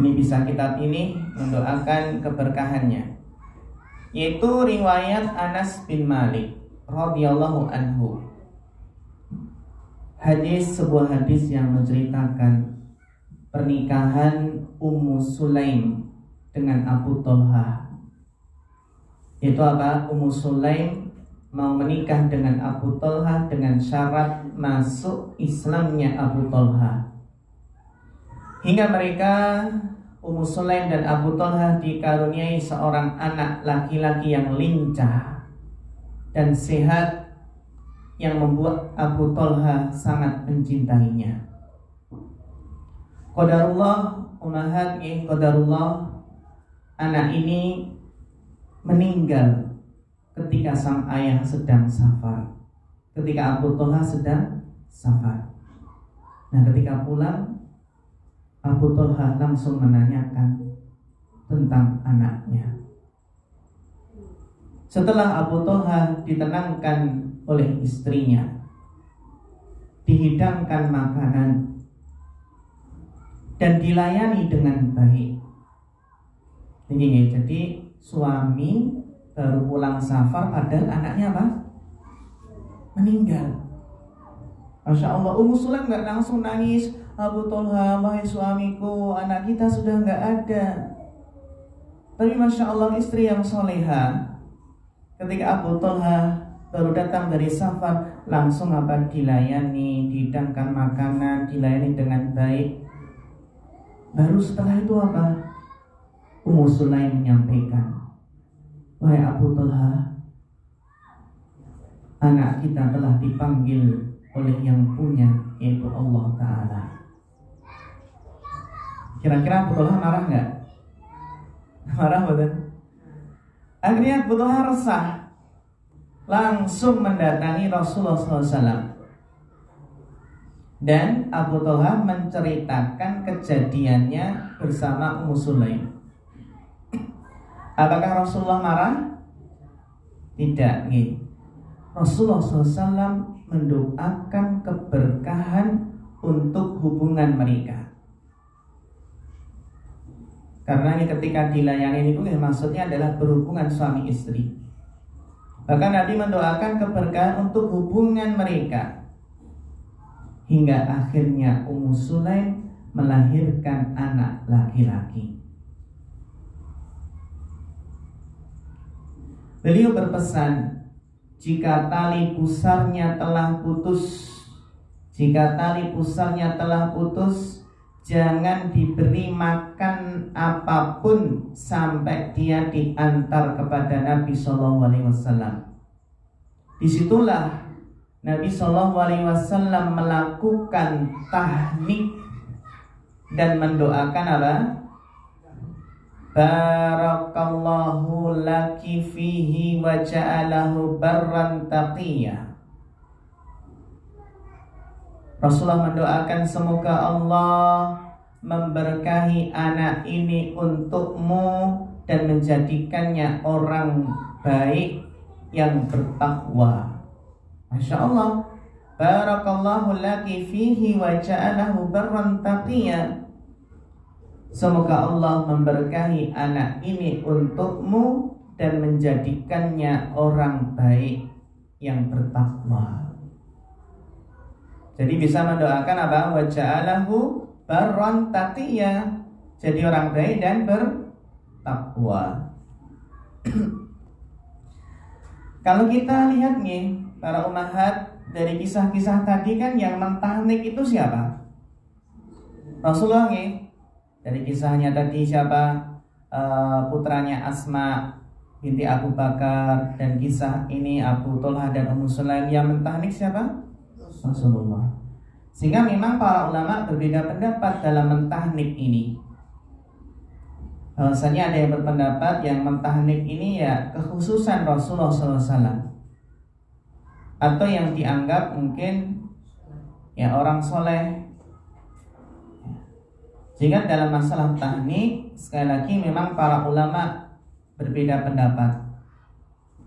ini bisa kitab ini mendoakan keberkahannya, yaitu riwayat Anas bin Malik radhiyallahu anhu. Sebuah hadis yang menceritakan pernikahan Ummu Sulaim dengan Abu Thalha. Itu apa? Ummu Sulaim mau menikah dengan Abu Thalha dengan syarat masuk Islamnya Abu Thalha. Hingga mereka Ummu Sulaim dan Abu Thalha dikaruniai seorang anak laki-laki yang lincah dan sehat, yang membuat Abu Thalha sangat mencintainya. Qadarullah, umahat qadarullah, anak ini meninggal ketika sang ayah sedang safar, ketika Abu Thalha sedang safar. Nah, ketika pulang, Abu Thalha langsung menanyakan tentang anaknya. Setelah Abu Thalha ditenangkan oleh istrinya, dihidangkan makanan dan dilayani dengan baik. Jadi suami baru pulang safar padahal anaknya apa? Meninggal. Masya Allah, Ummu Sulaim gak langsung nangis, Abu Thalha, wahai suamiku, anak kita sudah gak ada. Tapi Masya Allah, istri yang soleha, ketika Abu Thalha baru datang dari safar, langsung apa? Dilayani, dihidangkan makanan, dilayani dengan baik. Baru setelah itu apa? Ummu Sulaim menyampaikan, wahai Abu Thalha, anak kita telah dipanggil oleh yang punya, yaitu Allah Ta'ala. Kira-kira Abu Thalha marah gak? Marah betul? Akhirnya Abu Thalha resah, langsung mendatangi Rasulullah SAW. Dan Abu Thalha menceritakan kejadiannya bersama Ummu Sulaim. Apakah Rasulullah marah? Tidak. Rasulullah SAW mendoakan keberkahan untuk hubungan mereka. Karena ketika dilayani itu maksudnya adalah berhubungan suami istri. Bahkan Nabi mendoakan keberkahan untuk hubungan mereka. Hingga akhirnya Ummu Sulaim melahirkan anak laki-laki. Beliau berpesan, jika tali pusarnya telah putus, jangan diberi makan apapun sampai dia diantar kepada Nabi SAW. Disitulah Nabi SAW melakukan tahnik dan mendoakan apa? Barakallahu laki fihi wa ja'alahu barran taqiyya. Rasulullah mendoakan semoga Allah memberkahi anak ini untukmu dan menjadikannya orang baik yang bertakwa. Masya Allah. Barakallahu laki fihi wa ja'alahu barran taqiyya. Semoga Allah memberkahi anak ini untukmu dan menjadikannya orang baik yang bertakwa. Jadi bisa mendoakan apa? Wa ja'alahu barran taqiyya. Jadi orang baik dan bertakwa. Kalau kita lihat nih, para ummahat, dari kisah-kisah tadi kan yang mentahnik itu siapa? Rasulullah nih. Dari kisahnya tadi siapa? Putranya Asma binti Abu Bakar, dan kisah ini Abu Thalha dan Ummu Sulaim. Yang mentahnik siapa? Rasulullah. Sehingga memang para ulama berbeda pendapat dalam mentahnik ini. Bahwasanya ada yang berpendapat yang mentahnik ini ya kekhususan Rasulullah SAW, atau yang dianggap mungkin ya orang soleh. Sehingga dalam masalah tahnik, sekali lagi memang para ulama berbeda pendapat.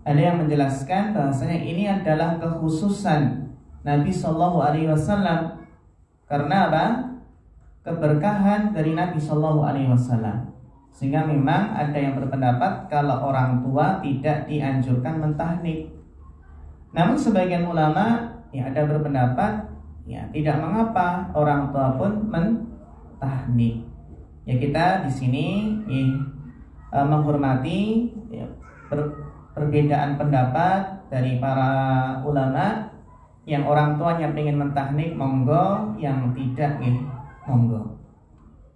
Ada yang menjelaskan bahwasanya ini adalah kekhususan Nabi SAW. Karena apa? Keberkahan dari Nabi SAW. Sehingga memang ada yang berpendapat kalau orang tua tidak dianjurkan mentahnik. Namun sebagian ulama ya ada berpendapat ya tidak mengapa orang tua pun tahnik. Ya kita di sini menghormati ya, perbedaan pendapat dari para ulama. Yang orang tuanya pengen mentahnik monggo, yang tidak monggo.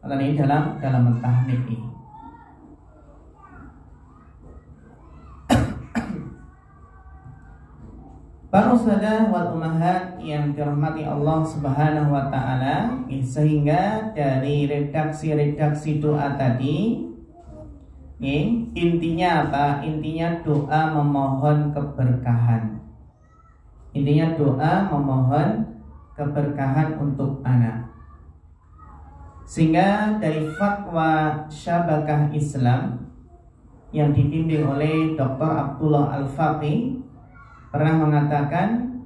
Ini dalam mentahnik ini. Para saudara wal ummahat yang dirahmati Allah Subhanahu wa taala, sehingga dari redaksi doa tadi intinya apa? Intinya doa memohon keberkahan. Intinya doa memohon keberkahan untuk anak. Sehingga dari fatwa Syabakah Islam yang dibimbing oleh Dr. Abdullah Al-Faqih pernah mengatakan,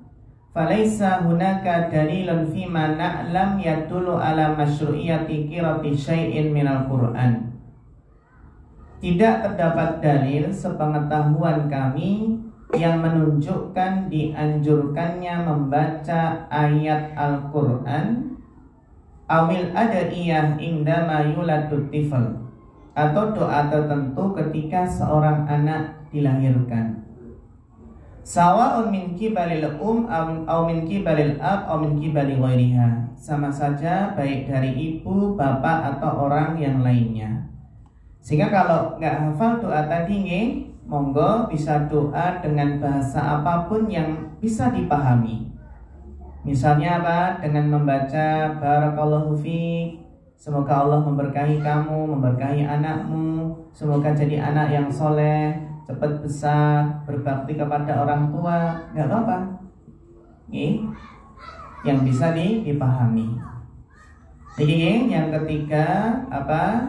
"Falaisa hunaka dalilun fima na'lam yadullu ala masyru'iyyati qira'ati syai'in minal Qur'an." Tidak terdapat dalil sepengetahuan kami yang menunjukkan dianjurkannya membaca ayat Al-Qur'an awil ada'iyah indama yuladut tifl, atau doa tertentu ketika seorang anak dilahirkan. Sawa'un min kibalil aw min kibalil ab aw min kibali ghairiha, sama saja baik dari ibu, bapak atau orang yang lainnya. Sehingga kalau nggak hafal doa tadi monggo bisa doa dengan bahasa apapun yang bisa dipahami. Misalnya apa? Dengan membaca barakallahu fiik, semoga Allah memberkahi kamu, memberkahi anakmu, semoga jadi anak yang soleh, cepat besar, berbakti kepada orang tua, nggak apa-apa. Yang bisa dipahami. Jadi yang ketiga apa?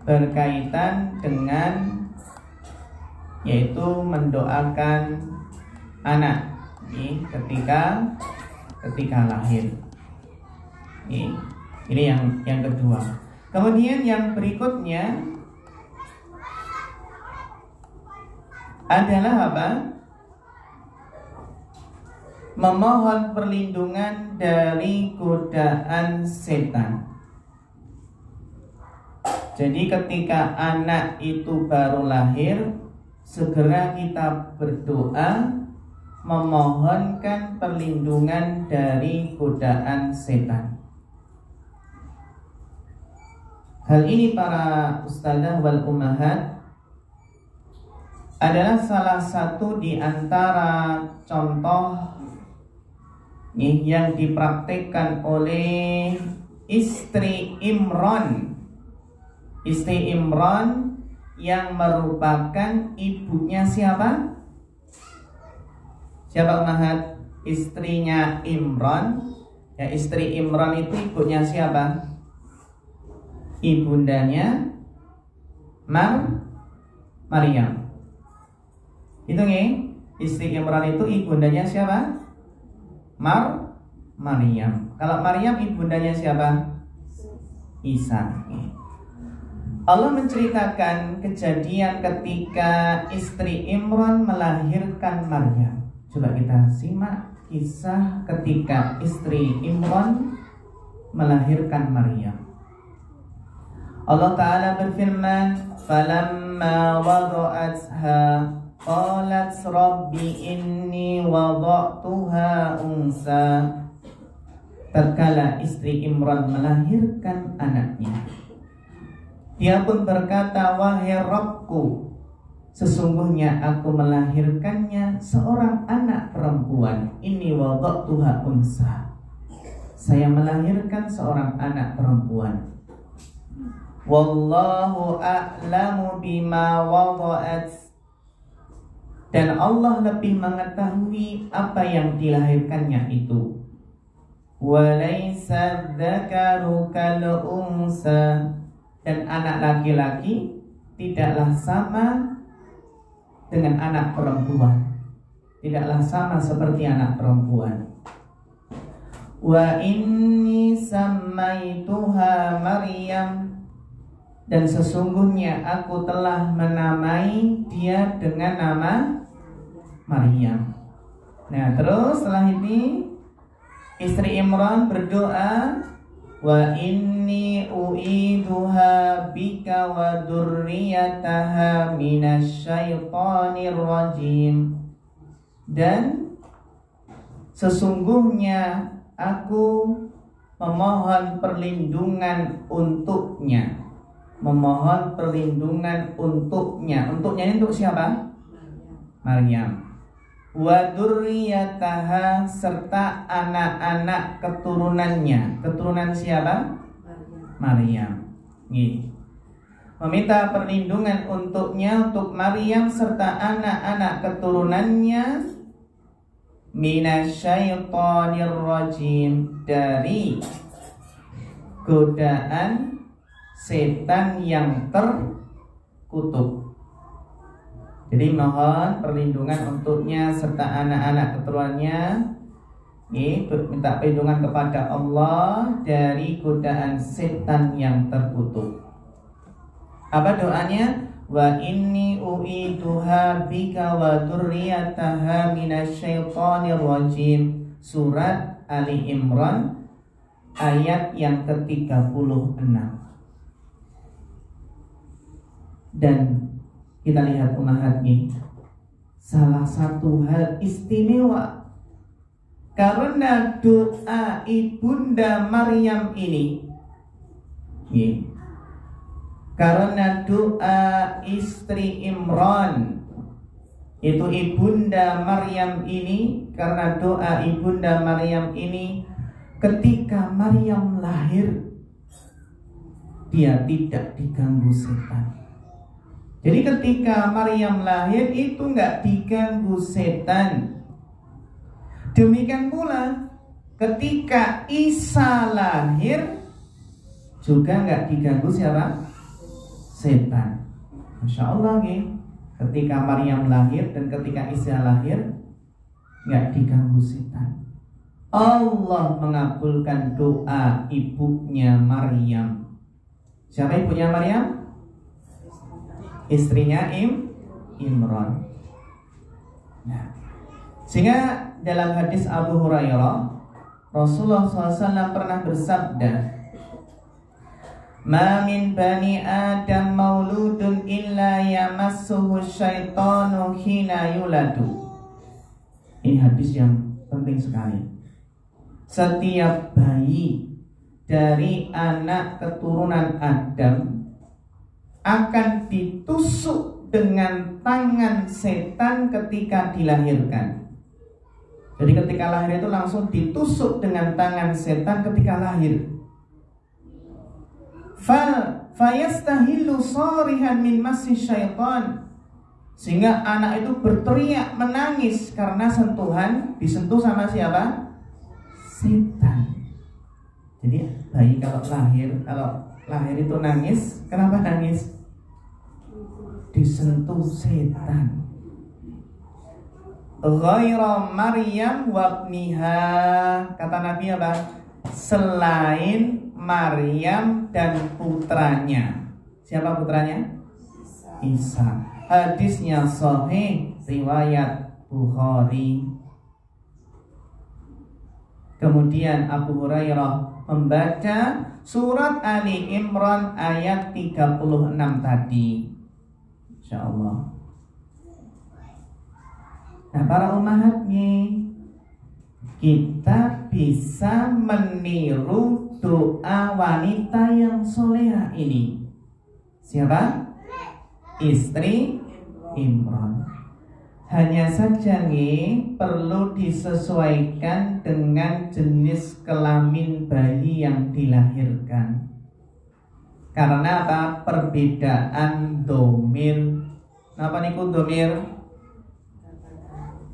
Berkaitan dengan yaitu mendoakan anak ketika lahir. Ini yang kedua. Kemudian yang berikutnya adalah apa? Memohon perlindungan dari godaan setan. Jadi ketika anak itu baru lahir, segera kita berdoa memohonkan perlindungan dari godaan setan. Hal ini para ustadzah wal ummahat adalah salah satu di antara contoh yang dipraktikkan oleh istri Imran. Istri Imran yang merupakan ibunya siapa? Siapa ummahat? Istrinya Imran. Ya, istri Imran itu ibunya siapa? Ibundanya Maryam. Itu istri Imran itu ibundanya siapa? Maryam. Kalau Maryam ibundanya siapa? Isa. Allah menceritakan kejadian ketika istri Imran melahirkan Maryam. Coba kita simak kisah ketika istri Imran melahirkan Maryam. Allah Ta'ala berfirman, "Falamma wada'atha qalat rabbi inni wada'tuha unsa." Tatkala istri Imran melahirkan anaknya, dia pun berkata, "Wahai Rabbku, sesungguhnya aku melahirkannya seorang anak perempuan. Inni wada'tuha unsa." Saya melahirkan seorang anak perempuan. Wallahu a'lamu bima wada'at. Dan Allah lebih mengetahui apa yang dilahirkannya itu. Walaysa dzakaru kal unsa. Dan anak laki-laki tidaklah sama dengan anak perempuan. Tidaklah sama seperti anak perempuan. Wa inni sammaituha Maryam. Dan sesungguhnya aku telah menamai dia dengan nama Maryam. Nah, terus setelah ini istri Imran berdoa, "Wa inni u'iduha bika wa dzurriyyataha minasyaitonir rajim." Dan sesungguhnya aku memohon perlindungan untuknya. Memohon perlindungan untuknya. Untuknya ini untuk siapa? Maryam. Wa dzurriyyataha, serta anak-anak keturunannya. Keturunan siapa? Maryam. Nih. Meminta perlindungan untuknya, untuk Maryam serta anak-anak keturunannya, minasyaitonir rajim, dari godaan setan yang terkutuk. Jadi mohon perlindungan untuknya serta anak-anak keturunannya, minta perlindungan kepada Allah dari godaan setan yang terkutuk. Apa doanya? Wa inni u'iduha bika wa dzurriyyataha minasyaitonir rajim. Surat Ali Imran ayat yang ke-36. Dan kita lihat ummahatnya, salah satu hal istimewa karena doa ibunda Maryam ini, karena doa istri Imran, itu ibunda Maryam ini, karena doa ibunda Maryam ini, ketika Maryam lahir, dia tidak diganggu setan. Jadi ketika Maryam lahir itu nggak diganggu setan. Demikian pula ketika Isa lahir juga nggak diganggu siapa? Setan. Masya Allah nih. Ketika Maryam lahir dan ketika Isa lahir nggak diganggu setan. Allah mengabulkan doa ibunya Maryam. Siapa ibunya Maryam? Istrinya Imran. Nah, sehingga dalam hadis Abu Hurairah, Rasulullah SAW pernah bersabda, "Ma min bani Adam mauludun illa yamassuhu syaitanu hina yuladu." Ini hadis yang penting sekali. Setiap bayi dari anak keturunan Adam akan ditusuk dengan tangan setan ketika dilahirkan. Jadi ketika lahir itu langsung ditusuk dengan tangan setan ketika lahir. Fayastahilu sarihan min masih syaitan, sehingga anak itu berteriak menangis karena disentuh sama siapa? Setan. Jadi bayi kalau lahir itu nangis, kenapa nangis? Disentuh setan. Ghaira Maryam wabniha, kata Nabi apa? Selain Maryam dan putranya. Siapa putranya? Isa. Hadisnya sahih, riwayat Bukhari. Kemudian Abu Hurairah membaca surat Ali Imran ayat 36 tadi. Insyaallah. Nah, para ummahatnya, kita bisa meniru doa wanita yang soleha ini. Siapa? Istri Imran. Hanya saja perlu disesuaikan dengan jenis kelamin bayi yang dilahirkan. Karena apa? Perbedaan domir. Napa niku domir?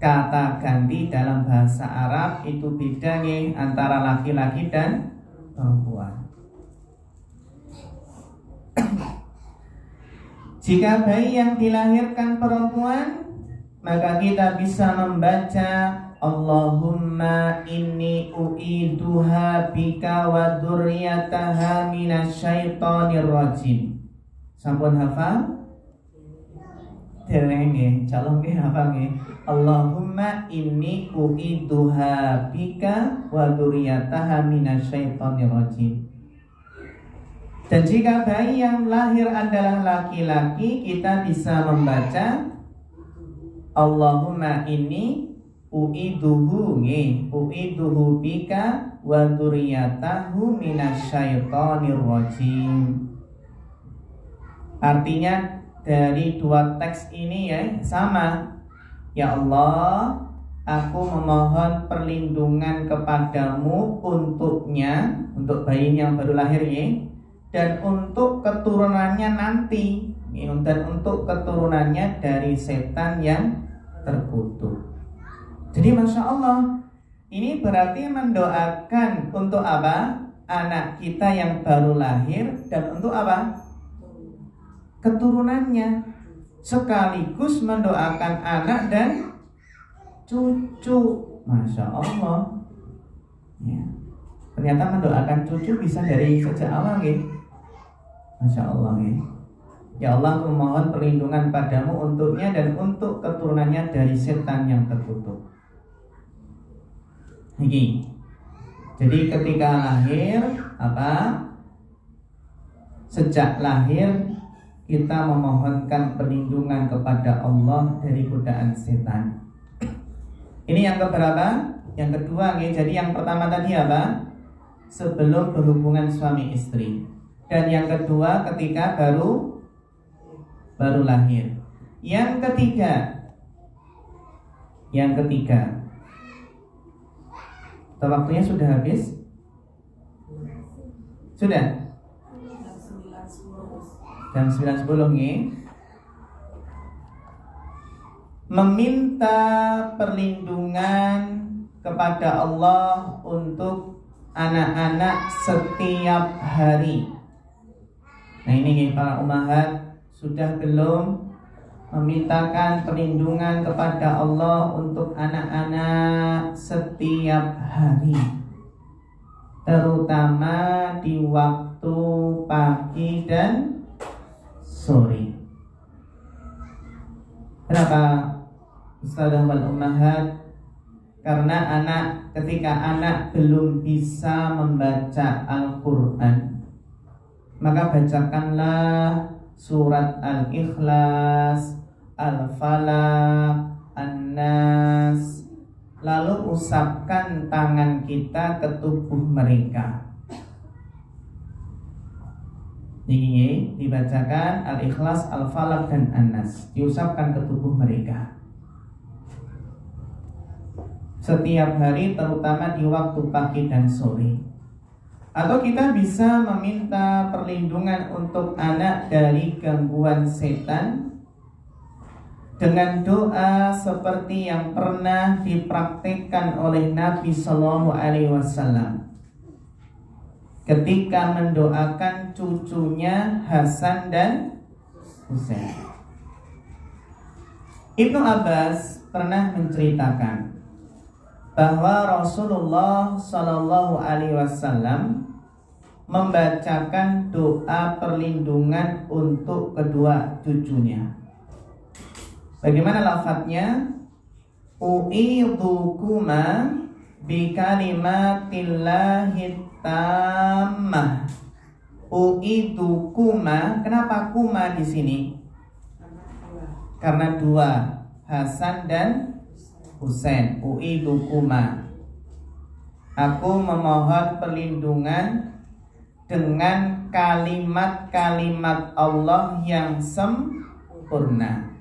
Kata ganti dalam bahasa Arab itu beda antara laki-laki dan perempuan. Jika bayi yang dilahirkan perempuan, maka kita bisa membaca Allahumma inni u'iduha bika wa dzurriyyataha minasyaitonir rajim. Sampun hafal? Dereng nggih, calon nggih hafal nggih. Allahumma inni u'iduha bika wa dzurriyyataha minasyaitonir rajim. Dan jika bayi yang lahir adalah laki-laki, kita bisa membaca Allahumma inni uiduhu bika wa dzurriyyatahu minasyaitonir rajim. Artinya dari dua teks ini ya sama. Ya Allah, aku memohon perlindungan kepadamu untuknya, untuk bayi yang baru lahir ya, dan untuk keturunannya nanti, dan untuk keturunannya dari setan yang terkutuk. Jadi Masya Allah, ini berarti mendoakan untuk apa? Anak kita yang baru lahir, dan untuk apa? Keturunannya. Sekaligus mendoakan anak dan cucu. Masya Allah ya. Ternyata mendoakan cucu bisa dari sejak awal ya. Masya Allah ya. Ya Allah, aku memohon perlindungan padamu untuknya dan untuk keturunannya dari setan yang terkutuk. Ini. Jadi ketika lahir apa? Sejak lahir kita memohonkan perlindungan kepada Allah dari godaan setan. Ini yang keberapa? Yang kedua nih. Jadi yang pertama tadi apa? Sebelum berhubungan suami istri. Dan yang kedua ketika baru lahir. Yang ketiga. Waktunya sudah habis? Sudah? Jam 9.10 nih. Meminta perlindungan kepada Allah untuk anak-anak setiap hari. Nah ini nih para ummahat, sudah belum memintakan perlindungan kepada Allah untuk anak-anak setiap hari, terutama di waktu pagi dan sore. Kenapa Ustazah wal ummahat? Karena ketika anak belum bisa membaca Al-Quran, maka bacakanlah surat Al-Ikhlas, Al-Falaq, An-Nas, lalu usapkan tangan kita ke tubuh mereka. Ini dibacakan Al-Ikhlas, Al-Falaq dan An-Nas, diusapkan ke tubuh mereka setiap hari, terutama di waktu pagi dan sore. Atau kita bisa meminta perlindungan untuk anak dari gangguan setan dengan doa seperti yang pernah dipraktikkan oleh Nabi Shallallahu Alaihi Wasallam ketika mendoakan cucunya Hasan dan Husain. Ibnu Abbas pernah menceritakan bahwa Rasulullah Shallallahu Alaihi Wasallam membacakan doa perlindungan untuk kedua cucunya. Bagaimana lafadznya? U'idukuma bi kalimatillahi tammah. U'idukuma. Kenapa kuma di sini? Karena dua, Hasan dan Husain. U'idukuma. Aku memohon perlindungan dengan kalimat-kalimat Allah yang sempurna.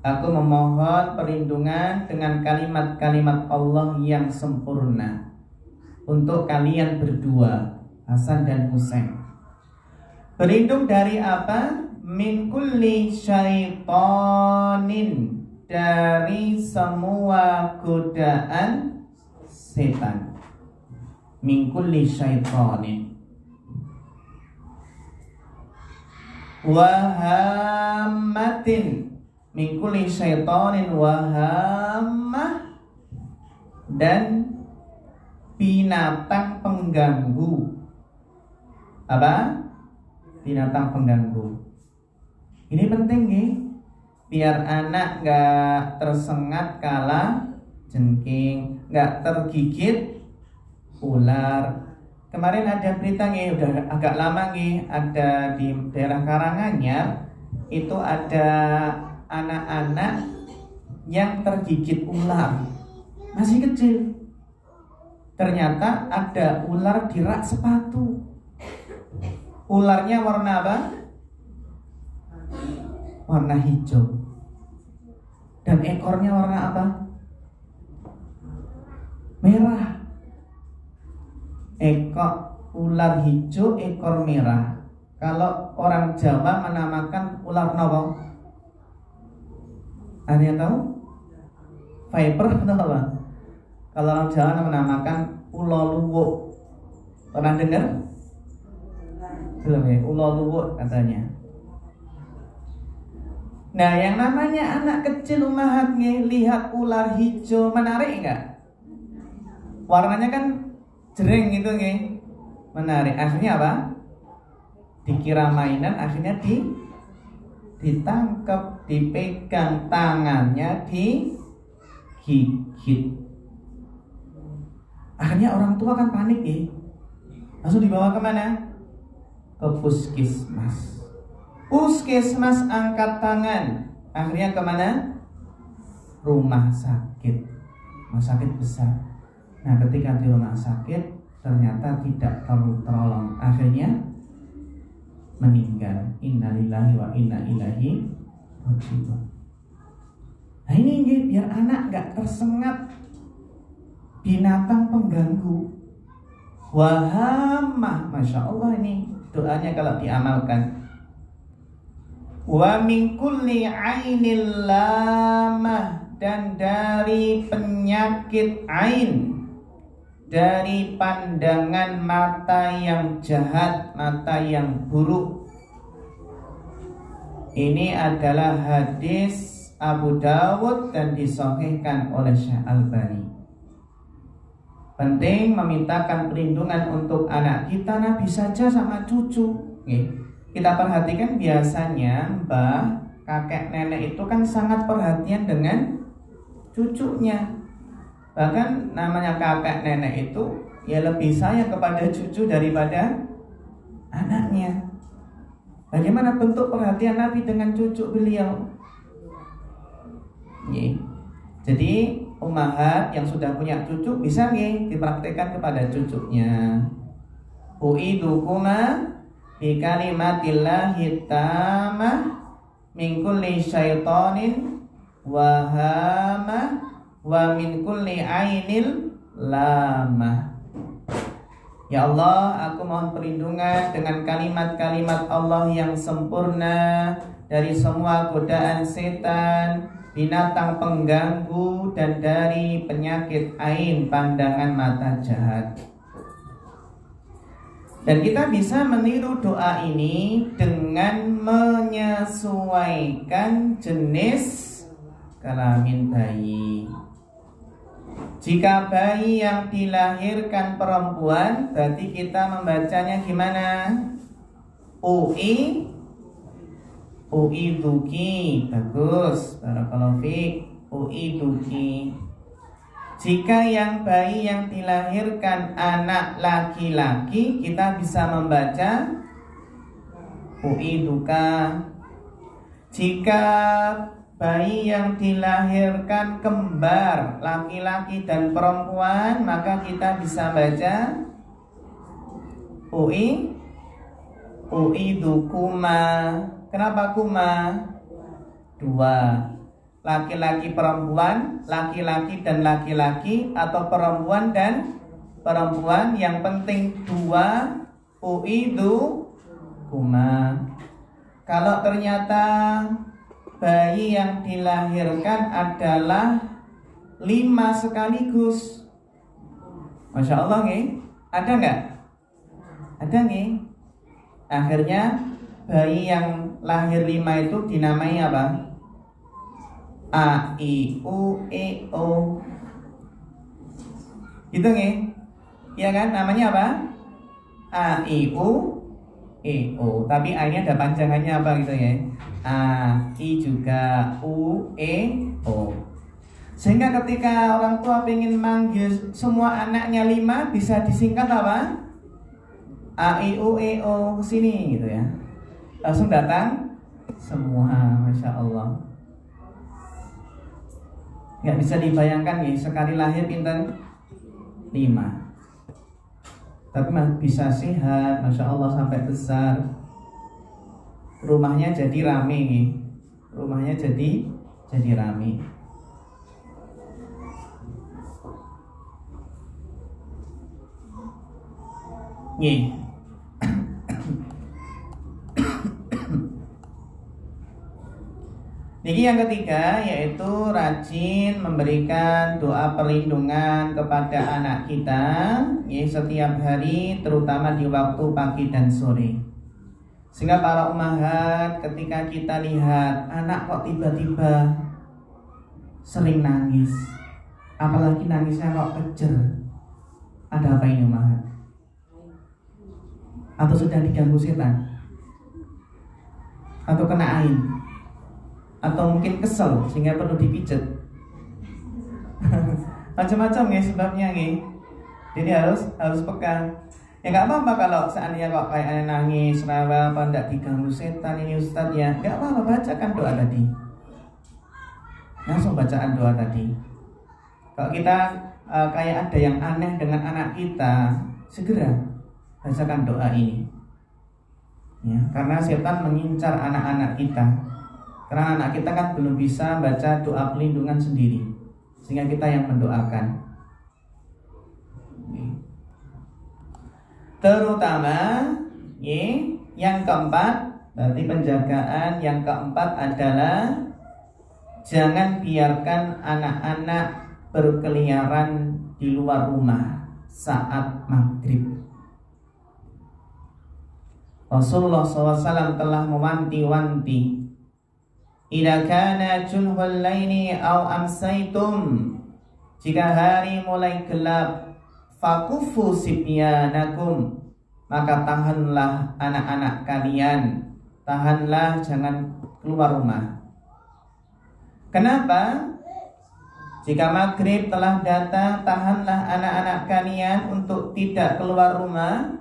Aku memohon perlindungan dengan kalimat-kalimat Allah yang sempurna untuk kalian berdua, Hasan dan Husain. Berlindung dari apa? Min kulli syaitonin, dari semua godaan setan. Min kulli syaitonin. Wahammatin, min kulli syaitonin wahammah, dan binatang pengganggu. Apa? Binatang pengganggu. Ini penting nih, biar anak gak tersengat kala jengking, gak tergigit ular. Kemarin ada berita nih, udah agak lama nih, ada di daerah Karanganyar, itu ada anak-anak yang tergigit ular. masih kecil. Ternyata ada ular di rak sepatu. Ularnya warna apa? Warna hijau. Dan ekornya warna apa? Merah. Ekor ular hijau, ekor merah. Kalau orang Jawa menamakan ular apa? Ada yang tahu? Viper atau apa? Kalau orang Jawa menamakan ulo luwuk. Pernah dengar? Belum ya? Ulo luwuk katanya. Nah, yang namanya anak kecil umahatnya lihat ular hijau, menarik enggak? Warnanya kan jering gitu nggih. Menarik. Akhirnya apa? Dikira mainan, akhirnya ditangkap, dipegang tangannya, digigit. Akhirnya orang tua kan panik ya. Langsung dibawa kemana? Ke puskesmas. Puskesmas angkat tangan. Akhirnya kemana? Rumah sakit. Rumah sakit besar. Nah, ketika di rumah sakit ternyata tidak tertolong. Akhirnya meninggal. Innalillahi wa inna ilaihi raji'un. Nah ini biar anak gak tersengat binatang pengganggu. Wahamah, Masya Allah ini doanya kalau diamalkan. Wa min kulli ainil lamah, dan dari penyakit ain, dari pandangan mata yang jahat, mata yang buruk. Ini adalah hadis Abu Dawud dan disahihkan oleh Syekh Albani. Penting memintakan perlindungan untuk anak kita, nabi saja sama cucu. Kita perhatikan biasanya mbah, kakek, nenek itu kan sangat perhatian dengan cucunya. Bahkan namanya kakek nenek itu ya lebih sayang kepada cucu daripada anaknya. Bagaimana bentuk perhatian Nabi dengan cucu beliau? Jadi ummahat yang sudah punya cucu bisa dipraktikkan kepada cucunya. Uidukuma bi kalimatillahi tammah min kulli syaitonin wa hamah wa min kulli ainil lamah. Ya Allah, aku mohon perlindungan dengan kalimat-kalimat Allah yang sempurna dari semua godaan setan, binatang pengganggu, dan dari penyakit ain, pandangan mata jahat. Dan kita bisa meniru doa ini dengan menyesuaikan jenis kelamin bayi. Jika bayi yang dilahirkan perempuan, berarti kita membacanya gimana? Uiduki. Bagus, barakallahu fiik. Uiduki. Jika yang bayi yang dilahirkan anak laki-laki, kita bisa membaca uiduka. Jika bayi yang dilahirkan kembar, laki-laki dan perempuan, maka kita bisa baca uidukuma. Kenapa kuma? Dua. Laki-laki perempuan, laki-laki dan laki-laki, atau perempuan dan perempuan, yang penting dua, uidukuma. Kalau ternyata bayi yang dilahirkan adalah 5 sekaligus, Masya Allah nih, ada nggak? Ada nih. Akhirnya bayi yang lahir 5 itu dinamai apa? A, I, U, E, O. Gitu nih. Ya kan, namanya apa? A, I, U, E, O. Tapi A-nya ada panjangannya apa gitu ya? A, I juga, U, E, O. Sehingga ketika orang tua pengen manggil semua anaknya 5, bisa disingkat apa? A, I, U, E, O, kesini gitu ya. Langsung datang semua, Masya Allah. Nggak bisa dibayangkan ya, sekali lahir pinten 5. Tapi bisa sehat, Masya Allah sampai besar. Rumahnya jadi rame nih. Rumahnya jadi rame. Nih. Jadi yang ketiga yaitu rajin memberikan doa perlindungan kepada anak kita ya, setiap hari, terutama di waktu pagi dan sore. Sehingga para ummahat ketika kita lihat anak kok tiba-tiba sering nangis, apalagi nangisnya kok kejer, ada apa ini ummahat? Atau sudah diganggu setan? Atau kena ain? Atau mungkin kesel sehingga perlu dipijet. Macam-macam ya sebabnya nih. Jadi harus peka. Ya nggak apa-apa kalau seandainya kok kayak nangis, rewel, apa nggak diganggu setan ini Ustadz ya, nggak apa-apa, bacakan doa tadi. Langsung bacaan doa tadi. Kalau kita kayak ada yang aneh dengan anak kita, segera bacakan doa ini. Ya, karena setan mengincar anak-anak kita. Karena anak kita kan belum bisa baca doa pelindungan sendiri, sehingga kita yang mendoakan. Terutama yang keempat, berarti penjagaan yang keempat adalah jangan biarkan anak-anak berkeliaran di luar rumah saat maghrib. Rasulullah SAW telah mewanti-wanti, idza kana junhul laili aw amsaitum, jika hari mulai gelap, fakufu sibyanakum, maka tahanlah anak-anak kalian, tahanlah jangan keluar rumah. Kenapa? Jika maghrib telah datang, tahanlah anak-anak kalian untuk tidak keluar rumah.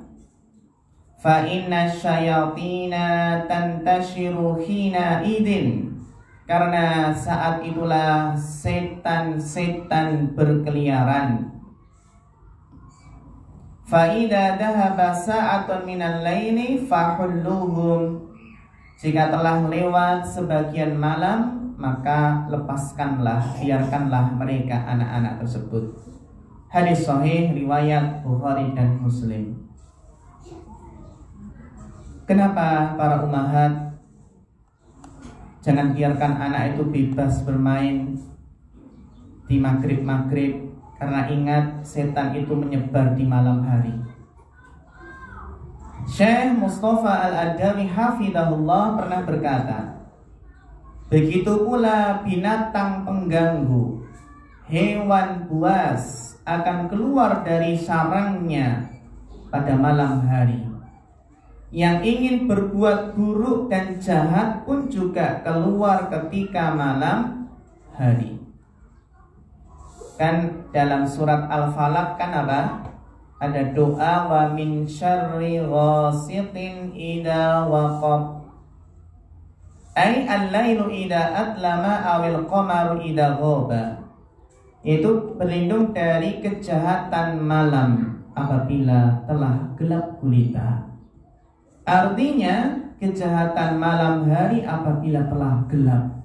Fa inna syayatina tantashiru hina idin, karena saat itulah setan-setan berkeliaran. Fa idza dhahaba sa'atun minal laili fahulluhum, jika telah lewat sebagian malam, maka lepaskanlah, biarkanlah mereka anak-anak tersebut. Hadis sahih riwayat Bukhari dan Muslim. Kenapa para ummahat jangan biarkan anak itu bebas bermain di maghrib-maghrib? Karena ingat, setan itu menyebar di malam hari. Syekh Mustafa Al-Adawi hafidahullah pernah berkata, begitu pula binatang pengganggu, hewan buas akan keluar dari sarangnya pada malam hari. Yang ingin berbuat buruk dan jahat pun juga keluar ketika malam hari. Kan dalam surat Al-Falaq kan apa? Ada doa wa min syarri ghasiqin idza waqab. Ai al-lailu idza atlama awil qamaru idza ghaba. Itu berlindung dari kejahatan malam apabila telah gelap gulita. Artinya kejahatan malam hari apabila telah gelap,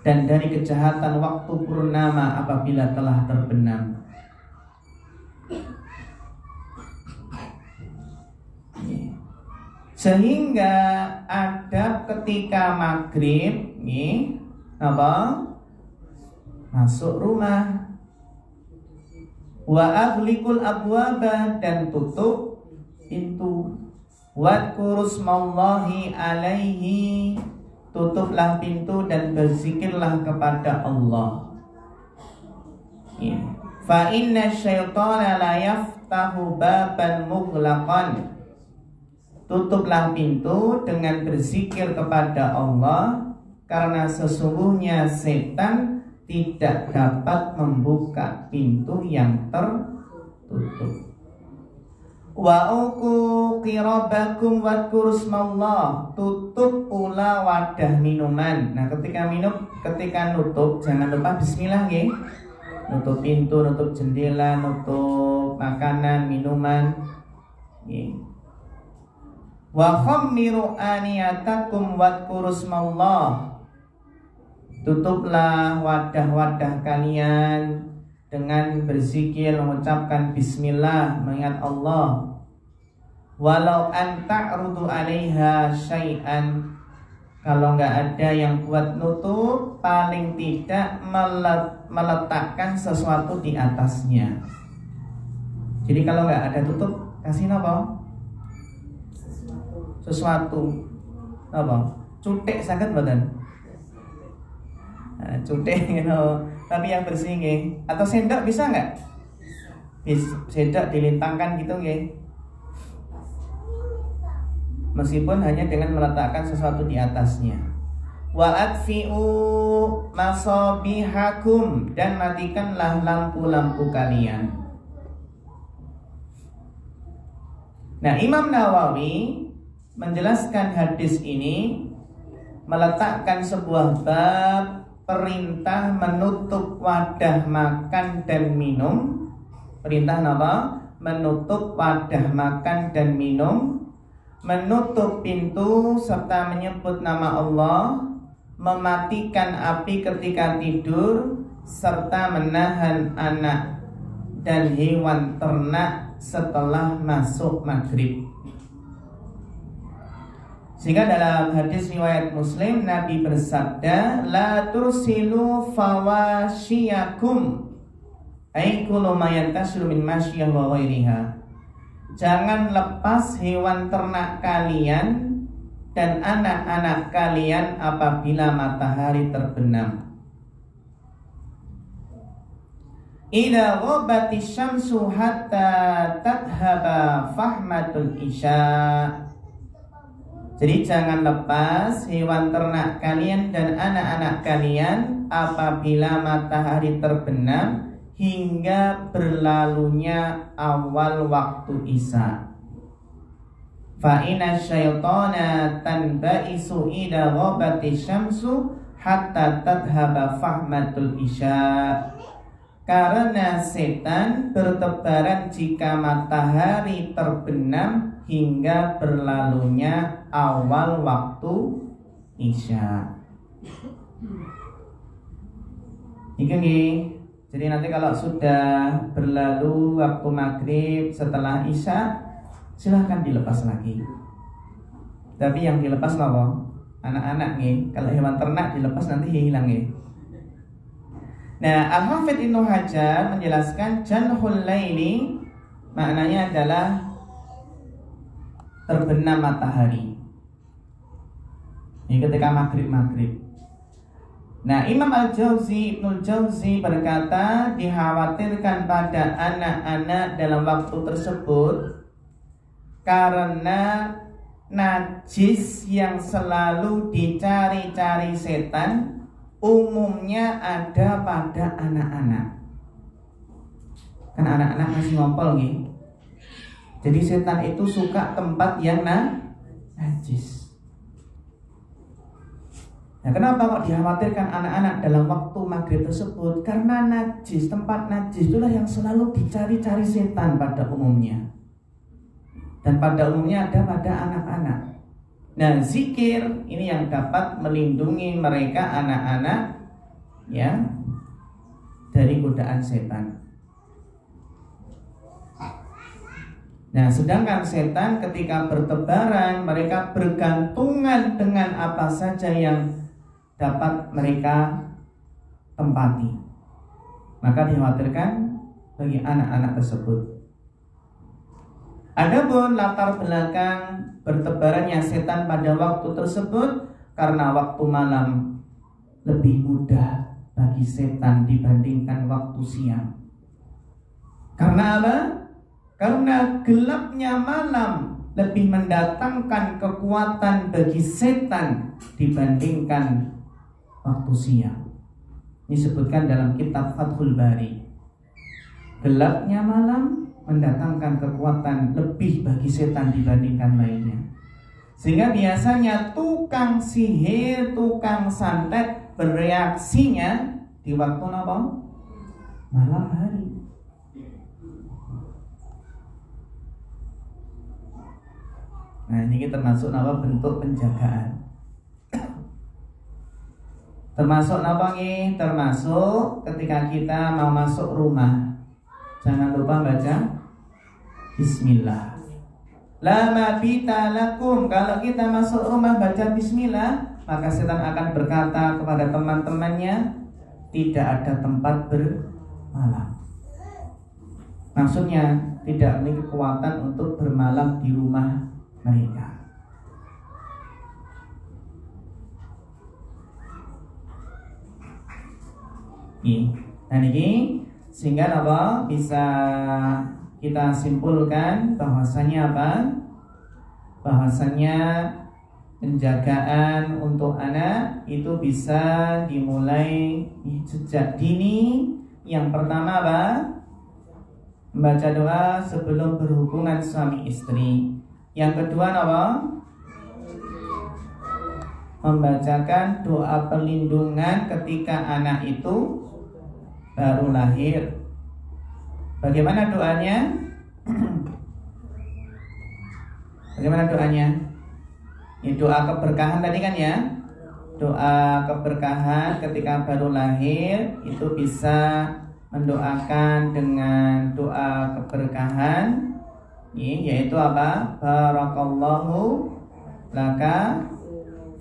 dan dari kejahatan waktu purnama apabila telah terbenam. Sehingga adab ketika maghrib masuk rumah, wa aghliqul abwaba, dan tutup pintu. Wadkurusmallahi alaihi, tutuplah pintu dan berzikirlah kepada Allah. Fa inna syaitana la yaftahu baban mughlaqan. Tutuplah pintu dengan berzikir kepada Allah, karena sesungguhnya setan tidak dapat membuka pintu yang tertutup. Wa uku qirabakum wadkurusmallah, tutup pula wadah minuman. Nah, ketika nutup jangan lupa bismillah nggih. Nutup pintu, nutup jendela, nutup makanan, minuman. Nggih. Wa khammiru aniyatakum wadkurusmallah. Tutuplah wadah-wadah kalian dengan berzikir, mengucapkan bismillah, mengingat Allah. Walau an ta'rudu 'alaiha syai'an, kalau enggak ada yang buat nutup, paling tidak meletakkan sesuatu di atasnya. Jadi kalau enggak ada tutup, kasih apa? Sesuatu. Apa? Cutek saged mboten? Nah, cutek gitu. Tapi yang bersih nggih. Atau sendok bisa nggak? Sendok dilintangkan gitu nggih. Meskipun hanya dengan meletakkan sesuatu di atasnya. Wa atfi'u masabihakum, dan matikanlah lampu-lampu kalian. Nah, Imam Nawawi menjelaskan hadis ini, meletakkan sebuah bab perintah menutup wadah makan dan minum. Perintah apa? Menutup wadah makan dan minum, menutup pintu serta menyebut nama Allah, mematikan api ketika tidur, serta menahan anak dan hewan ternak setelah masuk maghrib. Sehingga dalam hadis riwayat Muslim, Nabi bersabda, la tursilu fawashiyakum, ai kullu ma yantasiru min masyiyah wa ghairiha. Jangan lepas hewan ternak kalian dan anak-anak kalian apabila matahari terbenam. Idza ghabatis syamsu hatta tadhhaba fahmatul isya. Jadi jangan lepas hewan ternak kalian dan anak-anak kalian apabila matahari terbenam hingga berlalunya awal waktu isya. Fa inna syaitana tanbaisu idza ghabati syamsu hatta tadhhaba fahmatul isya. Karena setan bertebaran jika matahari terbenam hingga berlalunya awal waktu isya. Iki nggih. Jadi nanti kalau sudah berlalu waktu maghrib setelah isya, silahkan dilepas lagi. Tapi yang dilepas apa? Anak-anak nih. Kalau hewan ternak dilepas nanti hilang nih. Nah, Al-Hafidz Ibnu Hajar menjelaskan janhul laili maknanya adalah terbenam matahari. Ini ketika maghrib. Nah, Imam Al-Jauzi, Ibnul Jauzi berkata dikhawatirkan pada anak-anak dalam waktu tersebut karena najis yang selalu dicari-cari setan umumnya ada pada anak-anak. Kan anak-anak masih ngompol nih. Jadi setan itu suka tempat yang najis. Nah, kenapa kok dikhawatirkan anak-anak dalam waktu maghrib tersebut? Karena najis, tempat najis itulah yang selalu dicari-cari setan pada umumnya. Dan pada umumnya ada pada anak-anak. Nah, zikir ini yang dapat melindungi mereka anak-anak ya dari godaan setan. Nah, sedangkan setan ketika bertebaran mereka bergantungan dengan apa saja yang dapat mereka tempati. Maka dikhawatirkan bagi anak-anak tersebut. Adapun latar belakang bertebarannya setan pada waktu tersebut karena waktu malam lebih mudah bagi setan dibandingkan waktu siang. Karena apa? Karena gelapnya malam lebih mendatangkan kekuatan bagi setan dibandingkan waktu siang. Disebutkan dalam kitab Fathul Bari. Gelapnya malam mendatangkan kekuatan lebih bagi setan dibandingkan lainnya. Sehingga biasanya tukang sihir, tukang santet bereaksinya di waktu apa? Malam hari. Nah, ini termasuk apa? Bentuk penjagaan. Termasuk apa nih? Termasuk ketika kita mau masuk rumah, jangan lupa baca Bismillah. La mabita lakum. Kalau kita masuk rumah baca Bismillah, maka setan akan berkata kepada teman-temannya, tidak ada tempat bermalam. Maksudnya tidak memiliki kekuatan untuk bermalam di rumah mereka. Nah ini sehingga apa bisa kita simpulkan bahwasanya apa? Bahwasanya penjagaan untuk anak itu bisa dimulai sejak dini. Yang pertama apa? Membaca doa sebelum berhubungan suami istri. Yang kedua apa? Membacakan doa perlindungan ketika anak itu baru lahir. Bagaimana doanya? Bagaimana doanya? Ini doa keberkahan tadi kan ya? Doa keberkahan ketika baru lahir itu bisa mendoakan dengan doa keberkahan, yaitu apa? Barakallahu laka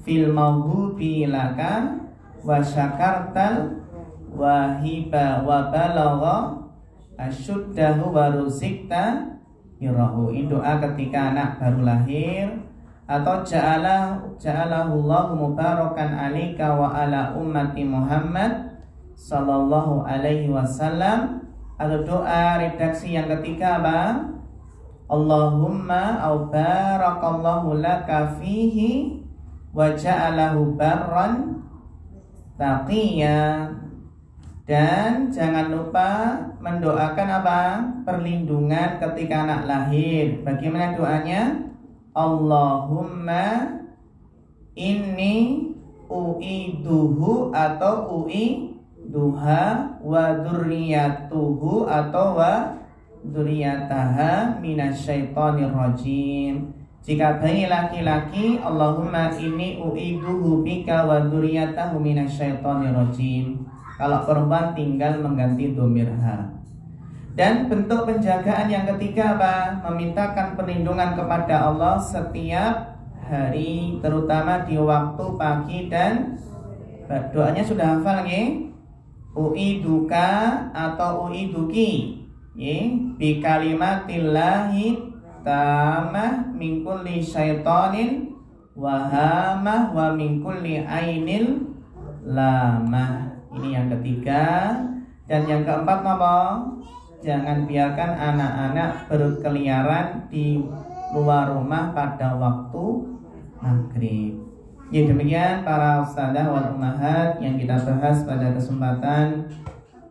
fil mawhubi laka wa syakartal wahiba wa balagha asyuddahu wa ruzikta yurahu. Ini doa ketika anak baru lahir. Atau ja'alahu Allahu mubarakan alika wa ala ummati Muhammad sallallahu alaihi wasallam. Atau doa redaksi yang ketiga apa? Allahumma au barakallahu laka fihi wa ja'alahu barran taqiyya. Dan jangan lupa mendoakan apa? Perlindungan ketika anak lahir. Bagaimana doanya? Allahumma inni u'iduhu atau u'iduha wa dzurriyyatuhu atau wa dzurriyyataha minasyaitonir rajim. Jika bayi laki-laki, Allahumma inni u'iduhu bika wa dzurriyyatahu minasyaitonir rajim. Kalau perempuan tinggal mengganti dhamir ha. Dan bentuk penjagaan yang ketiga apa? Memintakan perlindungan kepada Allah setiap hari, terutama di waktu pagi dan doanya sudah hafal nggih? U'iduka atau u'iduki bi kalimatillahi tamah min kulli syaitonin wahamah wa min kulli ainil lamah. Ini yang ketiga. Dan yang keempat apa? Jangan biarkan anak-anak berkeliaran di luar rumah pada waktu maghrib. Ya demikian para ustadzah wal ummahat yang kita bahas pada kesempatan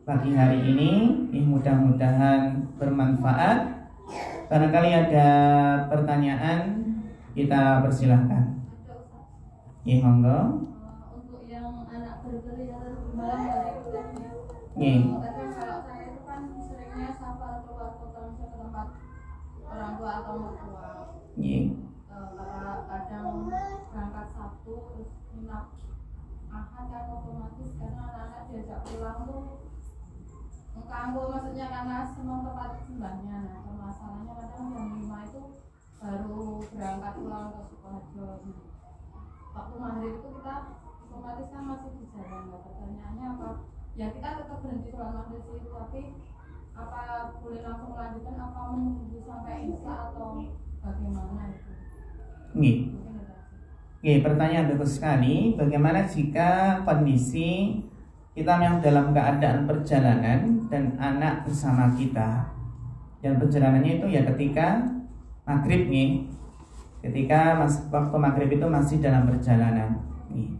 pagi hari ini. Mudah-mudahan bermanfaat. Barangkali ada pertanyaan, kita persilahkan. Ya monggo. Untuk yang anak berkeliaran di malam hari itu kan ya. Kadang kalau saya itu kan seringnya safar keluar kota ke tempat orang tua atau mertua. Karena kadang berangkat Sabtu terus nginap Ahad kan otomatis karena anak-anak diajak pulang tuh kanggo, maksudnya karena semua tempat sembahnya. Nah permasalahannya kadang jam 5 itu baru berangkat pulang ke Sukoharjo. Waktu maghrib itu kita otomatis kan masih di jalan. Nah pertanyaannya apa? Ya kita tetap berhenti sholat maghrib sih, tapi apa boleh langsung melanjutkan apa menunggu sampai isya atau bagaimana itu? Pertanyaan bagus sekali. Bagaimana jika kondisi kita yang dalam keadaan perjalanan dan anak bersama kita, dan perjalanannya itu ya ketika maghrib nih, ketika waktu maghrib itu masih dalam perjalanan nih,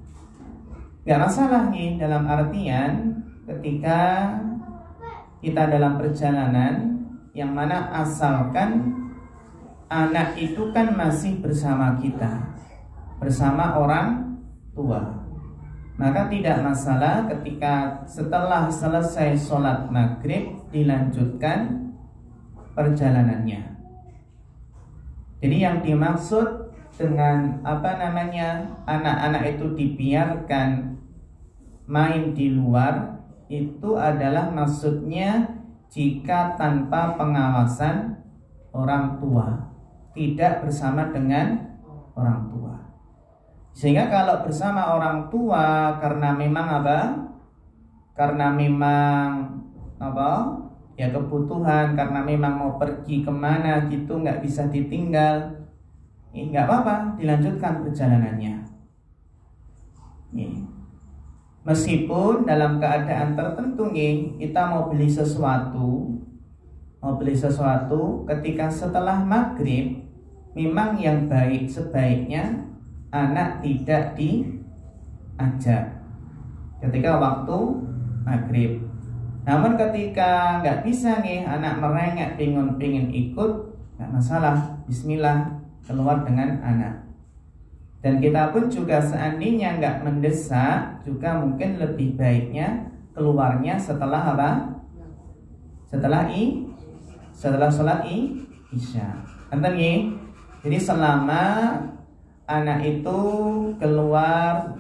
nggak masalah nih, dalam artian ketika kita dalam perjalanan yang mana asalkan anak itu kan masih bersama kita, bersama orang tua, maka tidak masalah ketika setelah selesai sholat maghrib dilanjutkan perjalanannya. Jadi yang dimaksud dengan anak-anak itu dibiarkan main di luar, itu adalah maksudnya jika tanpa pengawasan orang tua, tidak bersama dengan orang tua. Sehingga kalau bersama orang tua karena memang kebutuhan, karena memang mau pergi kemana gitu, nggak bisa ditinggal, nggak apa-apa, dilanjutkan perjalanannya. Meskipun dalam keadaan tertentu kita mau beli sesuatu ketika setelah maghrib, memang yang baik sebaiknya anak tidak diajak ketika waktu maghrib. Namun ketika nggak bisa anak merengek pengen ikut, nggak masalah, bismillah, keluar dengan anak. Dan kita pun juga seandainya nggak mendesak, juga mungkin lebih baiknya keluarnya setelah setelah sholat isya. Jadi selama anak itu keluar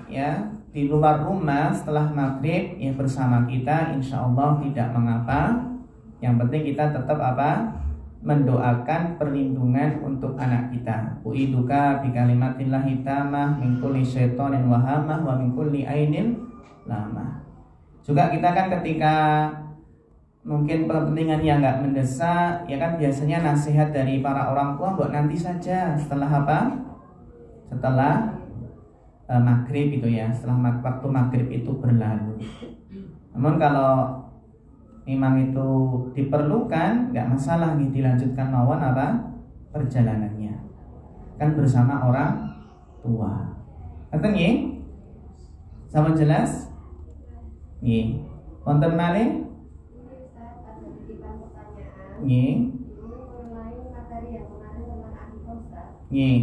di luar rumah setelah maghrib bersama kita, insya Allah tidak mengapa. Yang penting kita tetap mendoakan perlindungan untuk anak kita. Uiduka bi kalimatillahi tamah min kulli syaitonin wahamah wa min kulli ainin lamah. Juga kita kan ketika mungkin kepentingan yang nggak mendesak, biasanya nasihat dari para orang tua, buat nanti saja setelah setelah maghrib setelah waktu maghrib itu berlalu. Namun kalau memang itu diperlukan, nggak masalah dilanjutkan mawon perjalanannya, kan bersama orang tua. Ngoten nggih? Sama jelas? Nggih. Wonten malih? Nggih. Nggih.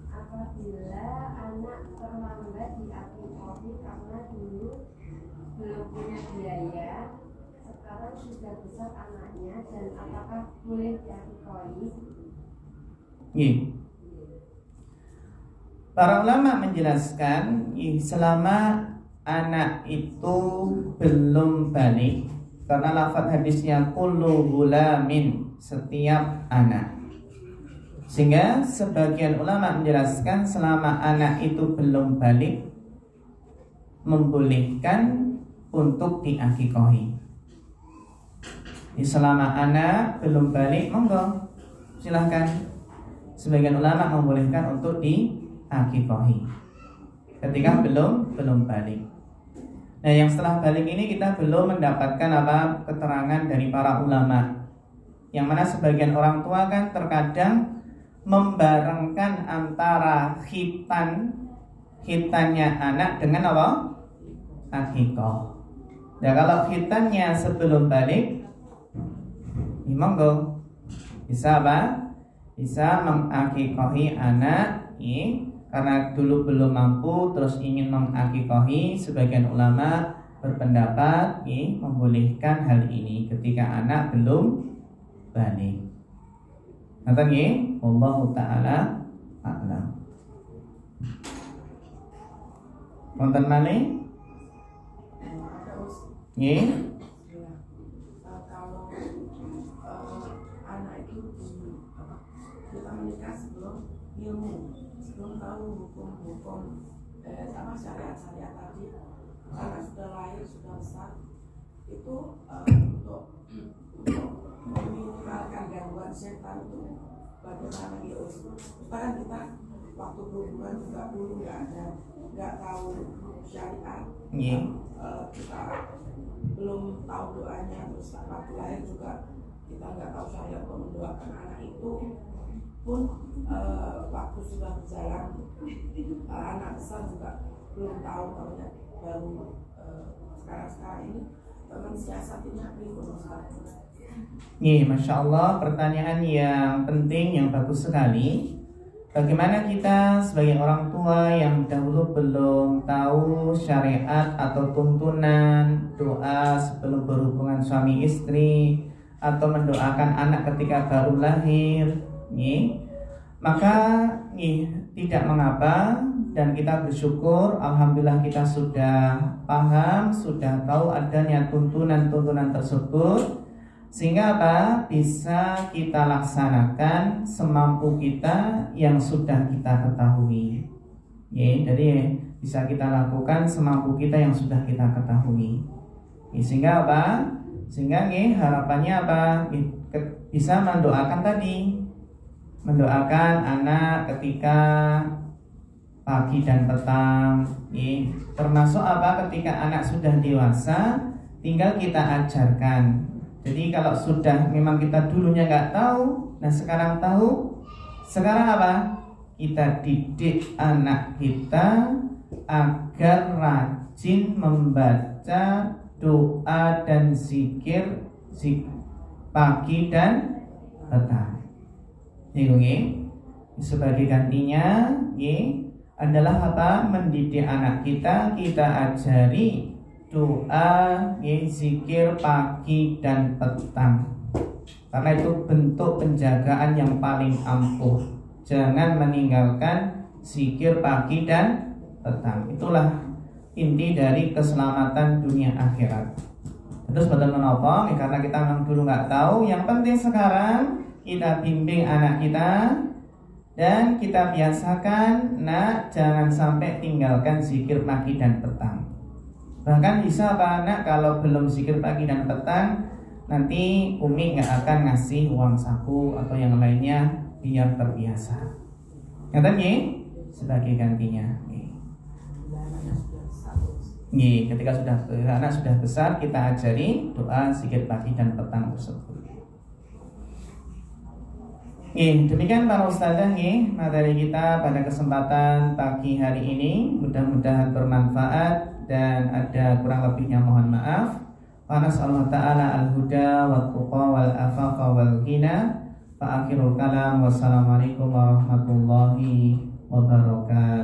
Apabila anak terlambat diakikohi karena dulu belum punya biaya, sekarang sudah besar anaknya, dan apakah boleh diakikohi? Para ulama menjelaskan selama anak itu belum balik, karena lafaz hadisnya kullu gulamin, setiap anak. Sehingga sebagian ulama menjelaskan selama anak itu belum balik, membolehkan untuk diakikohi. Selama anak belum balik, monggo silahkan. Sebagian ulama membolehkan untuk diakikohi ketika belum balik. Nah, yang setelah balik ini kita belum mendapatkan keterangan dari para ulama. Yang mana sebagian orang tua kan terkadang membarengkan antara khitannya anak dengan akikoh. Ya, kalau khitannya sebelum balik, monggo bisa bisa mengakikohi anak karena dulu belum mampu terus ingin mengakikohi. Sebagian ulama berpendapat membolehkan hal ini ketika anak belum balik. Ngoten nggih, wallahu taala a'lam. Wonten malih? Nggih. Kalau anak itu kita menikah sebelum ilmu, sebelum tahu hukum syariat tadi, karena sudah lahir, sudah besar, itu untuk meminimalkan gangguan setan itu bagaimana gitu. Kan kita waktu berhubungan juga dulu nggak tahu syariat, kita belum tahu doanya, terus waktu lahir juga kita nggak tahu syariat untuk mendoakan anak itu pun. Waktu sudah berjalan, anak besar juga belum tahu, tahunya baru sekarang ini mensiasatinya pripun Ustaz? Masya Allah, pertanyaan yang penting, yang bagus sekali. Bagaimana kita sebagai orang tua yang dahulu belum tahu syariat atau tuntunan doa sebelum berhubungan suami istri atau mendoakan anak ketika baru lahir, maka tidak mengapa, dan kita bersyukur, alhamdulillah kita sudah paham, sudah tahu adanya tuntunan-tuntunan tersebut, sehingga bisa kita laksanakan semampu kita yang sudah kita ketahui. Jadi bisa kita lakukan semampu kita yang sudah kita ketahui. Sehingga Sehingga harapannya bisa mendoakan tadi, mendoakan anak ketika pagi dan petang, termasuk ketika anak sudah dewasa, tinggal kita ajarkan. Jadi kalau sudah memang kita dulunya nggak tahu, nah sekarang tahu, sekarang kita didik anak kita agar rajin membaca doa dan zikir pagi dan petang. Sebagai gantinya adalah mendidik anak kita ajari doa, zikir pagi dan petang. Karena itu bentuk penjagaan yang paling ampuh. Jangan meninggalkan zikir pagi dan petang. Itulah inti dari keselamatan dunia akhirat. Terus betul menapa? Karena kita memang dulu nggak tahu. Yang penting sekarang kita bimbing anak kita dan kita biasakan, jangan sampai tinggalkan zikir pagi dan petang. Bahkan bisa anak kalau belum zikir pagi dan petang, nanti Umi nggak akan ngasih uang saku atau yang lainnya, biar terbiasa. Katanya sebagai gantinya. Ketika anak sudah besar, kita ajari doa zikir pagi dan petang tersebut. Demikian para ustazah materi kita pada kesempatan pagi hari ini. Mudah-mudahan bermanfaat dan ada kurang lebihnya mohon maaf. Wa nas'alullah ta'ala al-huda wa tuqa wal afaqa wal ghina. Fa akhirul kalam wassalamualaikum warahmatullahi wabarakatuh.